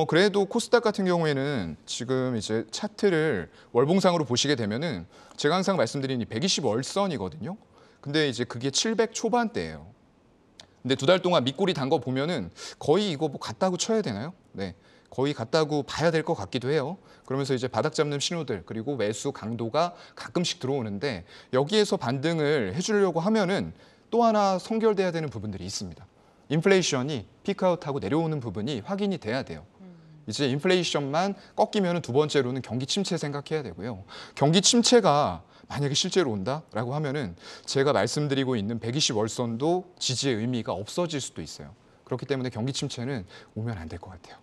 E: 그래도 코스닥 같은 경우에는 지금 이제 차트를 월봉상으로 보시게 되면은 제가 항상 말씀드린 이 120월선이거든요. 근데 이제 그게 700 초반대예요. 근데 두 달 동안 밑꼬리 단 거 보면은 거의 이거 뭐 같다고 쳐야 되나요? 네, 거의 같다고 봐야 될 것 같기도 해요. 그러면서 이제 바닥 잡는 신호들 그리고 매수 강도가 가끔씩 들어오는데 여기에서 반등을 해주려고 하면은 또 하나 선결돼야 되는 부분들이 있습니다. 인플레이션이 피크아웃하고 내려오는 부분이 확인이 돼야 돼요. 이제 인플레이션만 꺾이면은 두 번째로는 경기 침체 생각해야 되고요. 경기 침체가 만약에 실제로 온다라고 하면은 제가 말씀드리고 있는 120월선도 지지의 의미가 없어질 수도 있어요. 그렇기 때문에 경기 침체는 오면 안 될 것 같아요.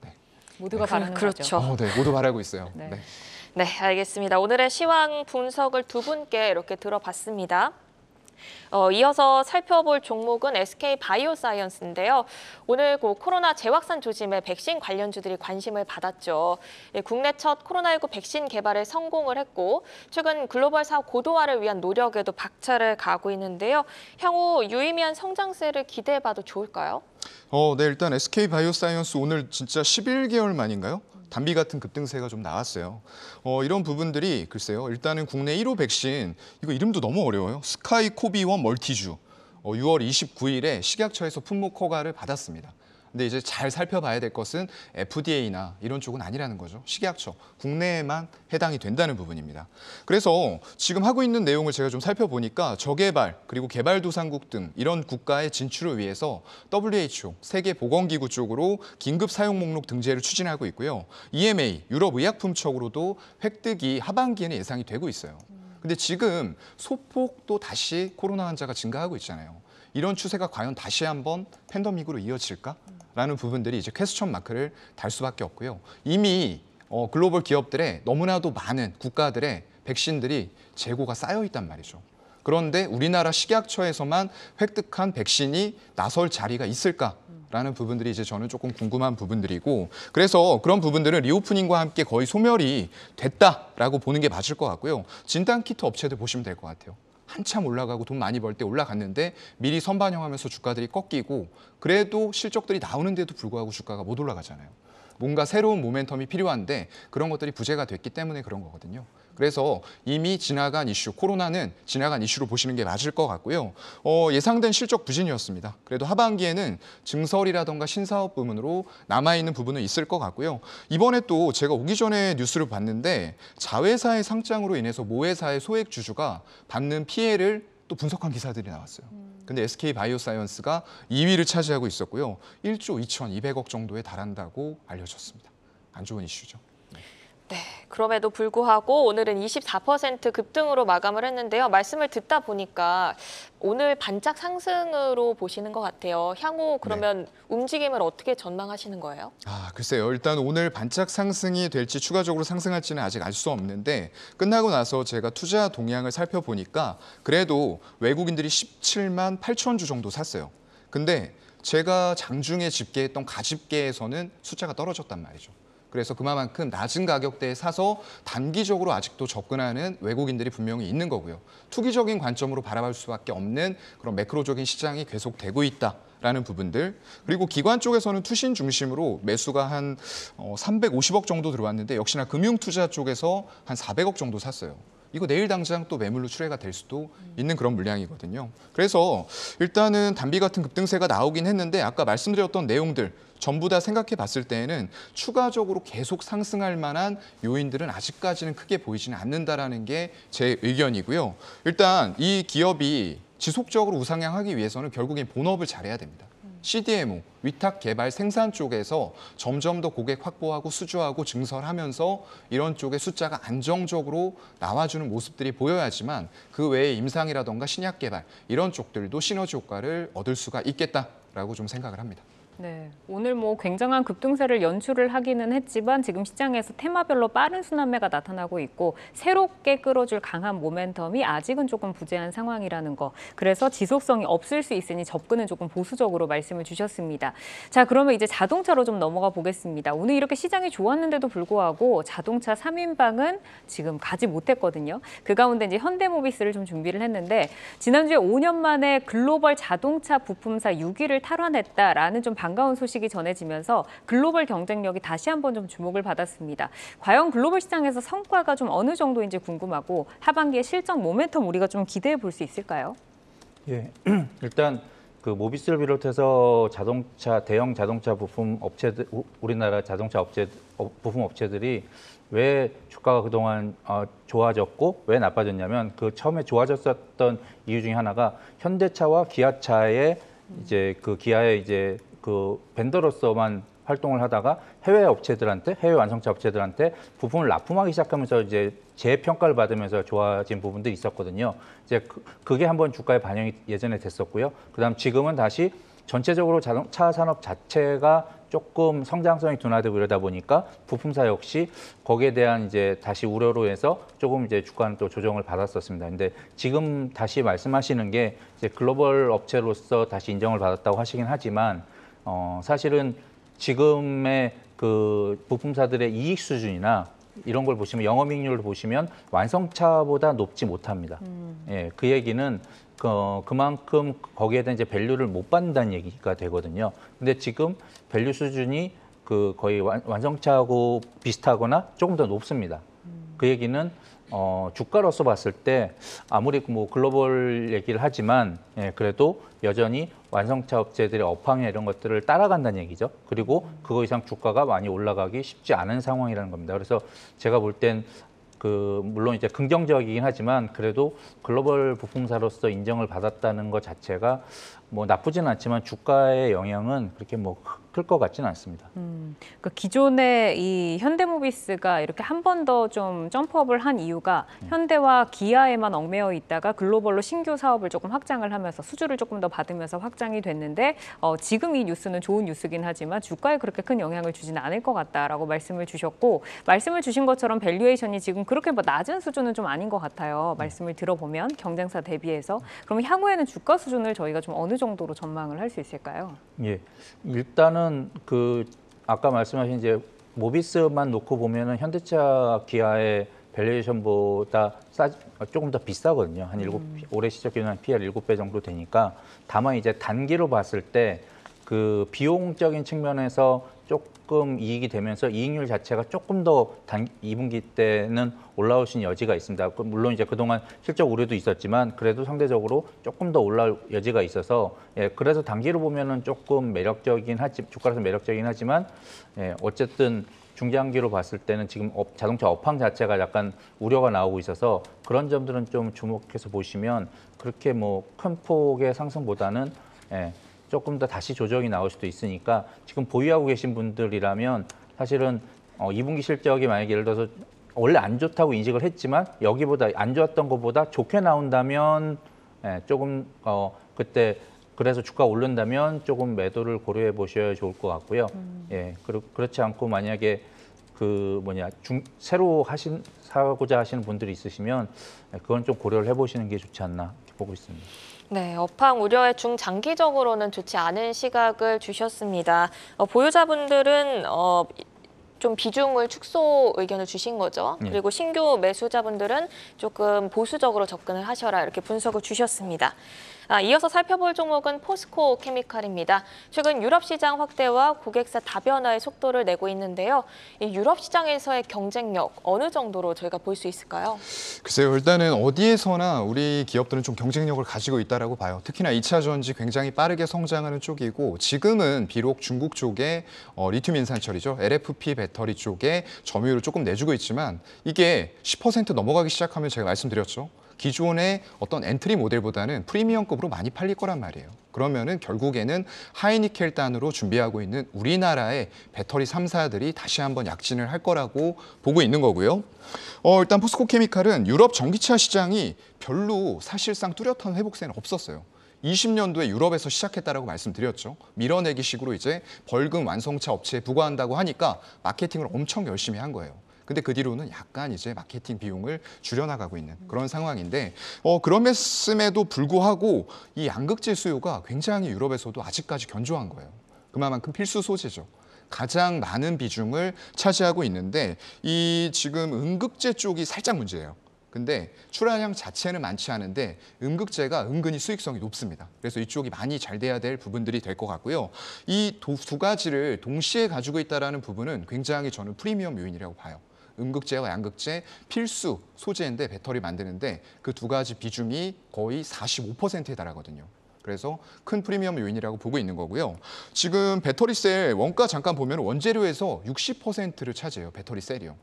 E: 네.
B: 모두가 바라는
A: 그렇죠.
B: 거죠.
E: 네, 모두 바라고 있어요.
B: 네.
E: 네.
A: 네, 알겠습니다. 오늘의 시황 분석을 두 분께 이렇게 들어봤습니다. 이어서 살펴볼 종목은 SK 바이오사이언스인데요. 오늘 코로나 재확산 조짐에 백신 관련주들이 관심을 받았죠. 국내 첫 코로나19 백신 개발에 성공을 했고 최근 글로벌 사업 고도화를 위한 노력에도 박차를 가하고 있는데요. 향후 유의미한 성장세를 기대해봐도 좋을까요?
E: 네, 일단 SK 바이오사이언스 오늘 진짜 11개월 만인가요? 단비 같은 급등세가 좀 나왔어요. 이런 부분들이 글쎄요. 일단은 국내 1호 백신, 이거 이름도 너무 어려워요. 스카이코비1 멀티주. 6월 29일에 식약처에서 품목 허가를 받았습니다. 근데 이제 잘 살펴봐야 될 것은 FDA나 이런 쪽은 아니라는 거죠. 식약처, 국내에만 해당이 된다는 부분입니다. 그래서 지금 하고 있는 내용을 제가 좀 살펴보니까 저개발 그리고 개발도상국 등 이런 국가의 진출을 위해서 WHO, 세계보건기구 쪽으로 긴급 사용 목록 등재를 추진하고 있고요. EMA, 유럽의약품청으로도 획득이 하반기에는 예상이 되고 있어요. 근데 지금 소폭 또 다시 코로나 환자가 증가하고 있잖아요. 이런 추세가 과연 다시 한번 팬데믹으로 이어질까라는 부분들이 이제 퀘스천 마크를 달 수밖에 없고요. 이미 글로벌 기업들의 너무나도 많은 국가들의 백신들이 재고가 쌓여 있단 말이죠. 그런데 우리나라 식약처에서만 획득한 백신이 나설 자리가 있을까라는 부분들이 이제 저는 조금 궁금한 부분들이고, 그래서 그런 부분들은 리오프닝과 함께 거의 소멸이 됐다라고 보는 게 맞을 것 같고요. 진단키트 업체들 보시면 될 것 같아요. 한참 올라가고 돈 많이 벌 때 올라갔는데 미리 선반영하면서 주가들이 꺾이고, 그래도 실적들이 나오는데도 불구하고 주가가 못 올라가잖아요. 뭔가 새로운 모멘텀이 필요한데 그런 것들이 부재가 됐기 때문에 그런 거거든요. 그래서 이미 지나간 이슈, 코로나는 지나간 이슈로 보시는 게 맞을 것 같고요. 예상된 실적 부진이었습니다. 그래도 하반기에는 증설이라던가 신사업 부문으로 남아있는 부분은 있을 것 같고요. 이번에 또 제가 오기 전에 뉴스를 봤는데 자회사의 상장으로 인해서 모회사의 소액 주주가 받는 피해를 또 분석한 기사들이 나왔어요. 근데 SK 바이오사이언스가 2위를 차지하고 있었고요. 1조 2,200억 정도에 달한다고 알려졌습니다. 안 좋은 이슈죠.
A: 네, 그럼에도 불구하고 오늘은 24% 급등으로 마감을 했는데요. 말씀을 듣다 보니까 오늘 반짝 상승으로 보시는 것 같아요. 향후 그러면 움직임을 어떻게 전망하시는 거예요?
E: 글쎄요. 일단 오늘 반짝 상승이 될지 추가적으로 상승할지는 아직 알 수 없는데, 끝나고 나서 제가 투자 동향을 살펴보니까 그래도 외국인들이 17만 8천 주 정도 샀어요. 근데 제가 장중에 집계했던 가집계에서는 숫자가 떨어졌단 말이죠. 그래서 그만큼 낮은 가격대에 사서 단기적으로 아직도 접근하는 외국인들이 분명히 있는 거고요. 투기적인 관점으로 바라볼 수밖에 없는 그런 매크로적인 시장이 계속되고 있다라는 부분들. 그리고 기관 쪽에서는 투신 중심으로 매수가 한 350억 정도 들어왔는데, 역시나 금융투자 쪽에서 한 400억 정도 샀어요. 이거 내일 당장 또 매물로 출회가 될 수도 있는 그런 물량이거든요. 그래서 일단은 단비 같은 급등세가 나오긴 했는데, 아까 말씀드렸던 내용들 전부 다 생각해 봤을 때에는 추가적으로 계속 상승할 만한 요인들은 아직까지는 크게 보이지는 않는다라는 게 제 의견이고요. 일단 이 기업이 지속적으로 우상향하기 위해서는 결국엔 본업을 잘해야 됩니다. CDMO, 위탁 개발 생산 쪽에서 점점 더 고객 확보하고 수주하고 증설하면서 이런 쪽의 숫자가 안정적으로 나와주는 모습들이 보여야지만 그 외에 임상이라던가 신약 개발 이런 쪽들도 시너지 효과를 얻을 수가 있겠다라고 좀 생각을 합니다.
B: 네, 오늘 뭐 굉장한 급등세를 연출을 하기는 했지만 지금 시장에서 테마별로 빠른 순환매가 나타나고 있고 새롭게 끌어줄 강한 모멘텀이 아직은 조금 부재한 상황이라는 거. 그래서 지속성이 없을 수 있으니 접근은 조금 보수적으로 말씀을 주셨습니다. 자, 그러면 이제 자동차로 좀 넘어가 보겠습니다. 오늘 이렇게 시장이 좋았는데도 불구하고 자동차 3인방은 지금 가지 못했거든요. 그 가운데 이제 현대모비스를 좀 준비를 했는데 지난주에 5년 만에 글로벌 자동차 부품사 6위를 탈환했다라는 좀 반가운 소식이 전해지면서 글로벌 경쟁력이 다시 한번 좀 주목을 받았습니다. 과연 글로벌 시장에서 성과가 좀 어느 정도인지 궁금하고 하반기에 실적 모멘텀 우리가 좀 기대해 볼 수 있을까요?
D: 예, 일단 그 모비스를 비롯해서 대형 자동차 부품 업체들, 우리나라 자동차 부품 업체들이 왜 주가가 그동안 좋아졌고 왜 나빠졌냐면, 그 처음에 좋아졌었던 이유 중에 하나가 현대차와 기아차의 이제 그 기아의 이제 그 벤더로서만 활동을 하다가 해외 완성차 업체들한테 부품을 납품하기 시작하면서 이제 재평가를 받으면서 좋아진 부분들이 있었거든요. 이제 그게 한번 주가에 반영이 예전에 됐었고요. 그다음 지금은 다시 전체적으로 자동차 산업 자체가 조금 성장성이 둔화되고 이러다 보니까 부품사 역시 거기에 대한 이제 다시 우려로 해서 조금 이제 주가는 또 조정을 받았었습니다. 근데 지금 다시 말씀하시는 게 이제 글로벌 업체로서 다시 인정을 받았다고 하시긴 하지만 사실은 지금의 그 부품사들의 이익 수준이나 이런 걸 보시면 영업이익률을 보시면 완성차보다 높지 못합니다. 예, 그 얘기는 그만큼 거기에 대한 이제 밸류를 못 받는다는 얘기가 되거든요. 근데 지금 밸류 수준이 거의 완성차하고 비슷하거나 조금 더 높습니다. 그 얘기는 주가로서 봤을 때 아무리 뭐 글로벌 얘기를 하지만 그래도 여전히 완성차 업체들의 업황이나 이런 것들을 따라간다는 얘기죠. 그리고 그거 이상 주가가 많이 올라가기 쉽지 않은 상황이라는 겁니다. 그래서 제가 볼 땐 물론 이제 긍정적이긴 하지만 그래도 글로벌 부품사로서 인정을 받았다는 것 자체가 뭐 나쁘지는 않지만 주가의 영향은 그렇게 뭐 클 것 같지는 않습니다.
B: 그 기존에 이 현대모비스가 이렇게 한 번 더 좀 점프업을 한 이유가 현대와 기아에만 얽매여 있다가 글로벌로 신규 사업을 조금 확장을 하면서 수주를 조금 더 받으면서 확장이 됐는데 지금 이 뉴스는 좋은 뉴스긴 하지만 주가에 그렇게 큰 영향을 주지는 않을 것 같다라고 말씀을 주셨고 말씀을 주신 것처럼 밸류에이션이 지금 그렇게 뭐 낮은 수준은 좀 아닌 것 같아요. 말씀을 들어보면 경쟁사 대비해서 그럼 향후에는 주가 수준을 저희가 좀 어느 정도로 전망을 할 수 있을까요?
D: 예, 일단은 아까 말씀하신 이제 모비스만 놓고 보면은 현대차, 기아의 밸류에이션보다 조금 더 비싸거든요. 한 올해 시작 기준 한 PER 7배 정도 되니까 다만 이제 단기로 봤을 때 그 비용적인 측면에서 조금 이익이 되면서 이익률 자체가 조금 더 2분기 때는 올라올 수 있는 여지가 있습니다. 물론 이제 그동안 실적 우려도 있었지만 그래도 상대적으로 조금 더 올라올 여지가 있어서 그래서 단기로 보면은 조금 주가라서 매력적이긴 하지만 어쨌든 중장기로 봤을 때는 지금 자동차 업황 자체가 약간 우려가 나오고 있어서 그런 점들은 좀 주목해서 보시면 그렇게 뭐 큰 폭의 상승보다는 조금 더 다시 조정이 나올 수도 있으니까 지금 보유하고 계신 분들이라면 사실은 2분기 실적이 만약에 예를 들어서 원래 안 좋다고 인식을 했지만 여기보다 안 좋았던 것보다 좋게 나온다면 조금 그때 그래서 주가 오른다면 조금 매도를 고려해 보셔야 좋을 것 같고요. 그렇지 않고 만약에 새로 사고자 하시는 분들이 있으시면 그건 좀 고려를 해보시는 게 좋지 않나 이렇게 보고 있습니다.
A: 네, 업황 우려에 중장기적으로는 좋지 않은 시각을 주셨습니다. 보유자분들은 좀 비중을 축소 의견을 주신 거죠. 그리고 신규 매수자분들은 조금 보수적으로 접근을 하셔라 이렇게 분석을 주셨습니다. 이어서 살펴볼 종목은 포스코 케미칼입니다. 최근 유럽 시장 확대와 고객사 다변화의 속도를 내고 있는데요. 이 유럽 시장에서의 경쟁력 어느 정도로 저희가 볼 수 있을까요?
E: 글쎄요, 일단은 어디에서나 우리 기업들은 좀 경쟁력을 가지고 있다라고 봐요. 특히나 2차 전지 굉장히 빠르게 성장하는 쪽이고 지금은 비록 중국 쪽에 리튬 인산철이죠. LFP 배터리 쪽에 점유율을 조금 내주고 있지만 이게 10% 넘어가기 시작하면 제가 말씀드렸죠. 기존의 어떤 엔트리 모델보다는 프리미엄급으로 많이 팔릴 거란 말이에요. 그러면은 결국에는 하이니켈 단으로 준비하고 있는 우리나라의 배터리 3사들이 다시 한번 약진을 할 거라고 보고 있는 거고요. 일단 포스코 케미칼은 유럽 전기차 시장이 별로 사실상 뚜렷한 회복세는 없었어요. 20년도에 유럽에서 시작했다라고 말씀드렸죠. 밀어내기 식으로 이제 벌금 완성차 업체에 부과한다고 하니까 마케팅을 엄청 열심히 한 거예요. 근데 그 뒤로는 약간 이제 마케팅 비용을 줄여나가고 있는 그런 상황인데 그럼에도 불구하고 이 양극재 수요가 굉장히 유럽에서도 아직까지 견조한 거예요. 그만큼 필수 소재죠. 가장 많은 비중을 차지하고 있는데 이 지금 음극재 쪽이 살짝 문제예요. 근데 출하량 자체는 많지 않은데 음극재가 은근히 수익성이 높습니다. 그래서 이쪽이 많이 잘 돼야 될 부분들이 될 것 같고요. 이 두 가지를 동시에 가지고 있다는 부분은 굉장히 저는 프리미엄 요인이라고 봐요. 음극재와 양극재 필수 소재인데 배터리 만드는데 그 두 가지 비중이 거의 45%에 달하거든요. 그래서 큰 프리미엄 요인이라고 보고 있는 거고요. 지금 배터리 셀 원가 잠깐 보면 원재료에서 60%를 차지해요. 배터리 셀이요.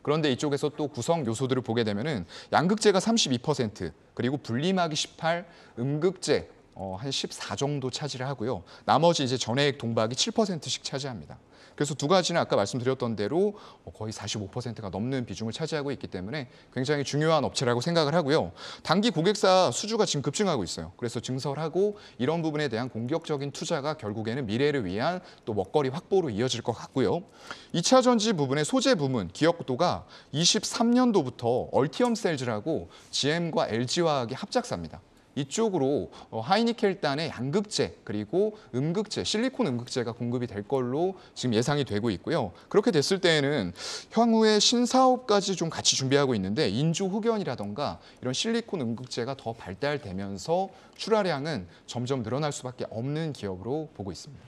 E: 그런데 이쪽에서 또 구성 요소들을 보게 되면은 양극재가 32%, 그리고 분리막이 18, 음극재 한 14 정도 차지를 하고요. 나머지 이제 전해액 동박이 7%씩 차지합니다. 그래서 두 가지는 아까 말씀드렸던 대로 거의 45%가 넘는 비중을 차지하고 있기 때문에 굉장히 중요한 업체라고 생각을 하고요. 단기 고객사 수주가 지금 급증하고 있어요. 그래서 증설하고 이런 부분에 대한 공격적인 투자가 결국에는 미래를 위한 또 먹거리 확보로 이어질 것 같고요. 2차 전지 부분의 소재 부문 기여도가 23년도부터 얼티엄 셀즈라고 GM과 LG화학의 합작사입니다. 이쪽으로 하이니켈단의 양극재 그리고 음극재, 실리콘 음극재가 공급이 될 걸로 지금 예상이 되고 있고요. 그렇게 됐을 때에는 향후에 신사업까지 좀 같이 준비하고 있는데 인조 흑연이라던가 이런 실리콘 음극재가 더 발달되면서 출하량은 점점 늘어날 수밖에 없는 기업으로 보고 있습니다.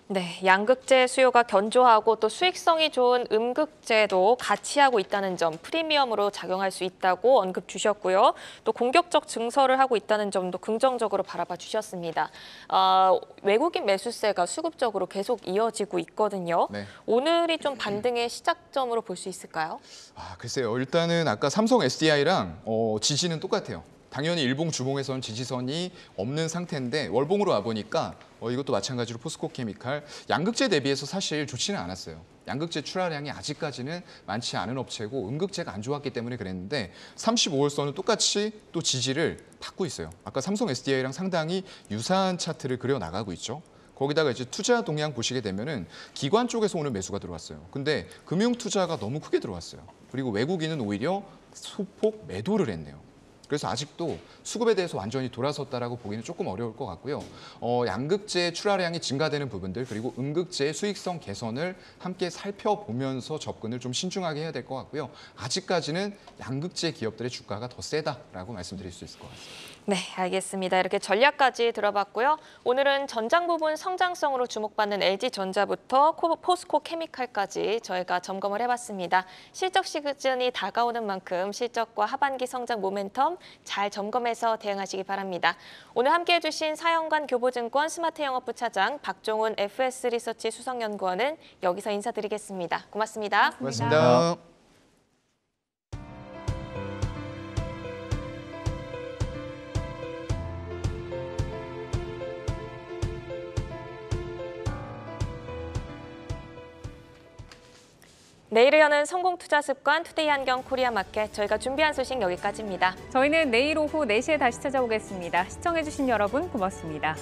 A: 네, 양극재 수요가 견조하고 또 수익성이 좋은 음극재도 같이 하고 있다는 점, 프리미엄으로 작용할 수 있다고 언급 주셨고요. 또 공격적 증설을 하고 있다는 점도 긍정적으로 바라봐 주셨습니다. 외국인 매수세가 수급적으로 계속 이어지고 있거든요.
E: 네.
A: 오늘이 좀 반등의 시작점으로 볼 수 있을까요?
E: 글쎄요. 일단은 아까 삼성 SDI랑 지지는 똑같아요. 당연히 일봉, 주봉에서는 지지선이 없는 상태인데 월봉으로 와보니까 이것도 마찬가지로 포스코케미칼 양극재 대비해서 사실 좋지는 않았어요. 양극재 출하량이 아직까지는 많지 않은 업체고 음극재가 안 좋았기 때문에 그랬는데 35월선은 똑같이 또 지지를 받고 있어요. 아까 삼성 SDI랑 상당히 유사한 차트를 그려나가고 있죠. 거기다가 이제 투자 동향 보시게 되면은 기관 쪽에서 오늘 매수가 들어왔어요. 근데 금융 투자가 너무 크게 들어왔어요. 그리고 외국인은 오히려 소폭 매도를 했네요. 그래서 아직도 수급에 대해서 완전히 돌아섰다라고 보기는 조금 어려울 것 같고요. 양극재 출하량이 증가되는 부분들 그리고 음극재의 수익성 개선을 함께 살펴보면서 접근을 좀 신중하게 해야 될 것 같고요. 아직까지는 양극재 기업들의 주가가 더 세다라고 말씀드릴 수 있을 것 같습니다.
A: 네, 알겠습니다. 이렇게 전략까지 들어봤고요. 오늘은 전장 부분 성장성으로 주목받는 LG전자부터 포스코케미칼까지 저희가 점검을 해봤습니다. 실적 시즌이 다가오는 만큼 실적과 하반기 성장 모멘텀 잘 점검해서 대응하시기 바랍니다. 오늘 함께해 주신 사연관 교보증권 스마트영업부 차장 박종훈 FS리서치 수석연구원은 여기서 인사드리겠습니다. 고맙습니다.
E: 고맙습니다.
A: 내일을 여는 성공투자습관 투데이 한경 코리아마켓 저희가 준비한 소식 여기까지입니다.
B: 저희는 내일 오후 4시에 다시 찾아오겠습니다. 시청해주신 여러분 고맙습니다.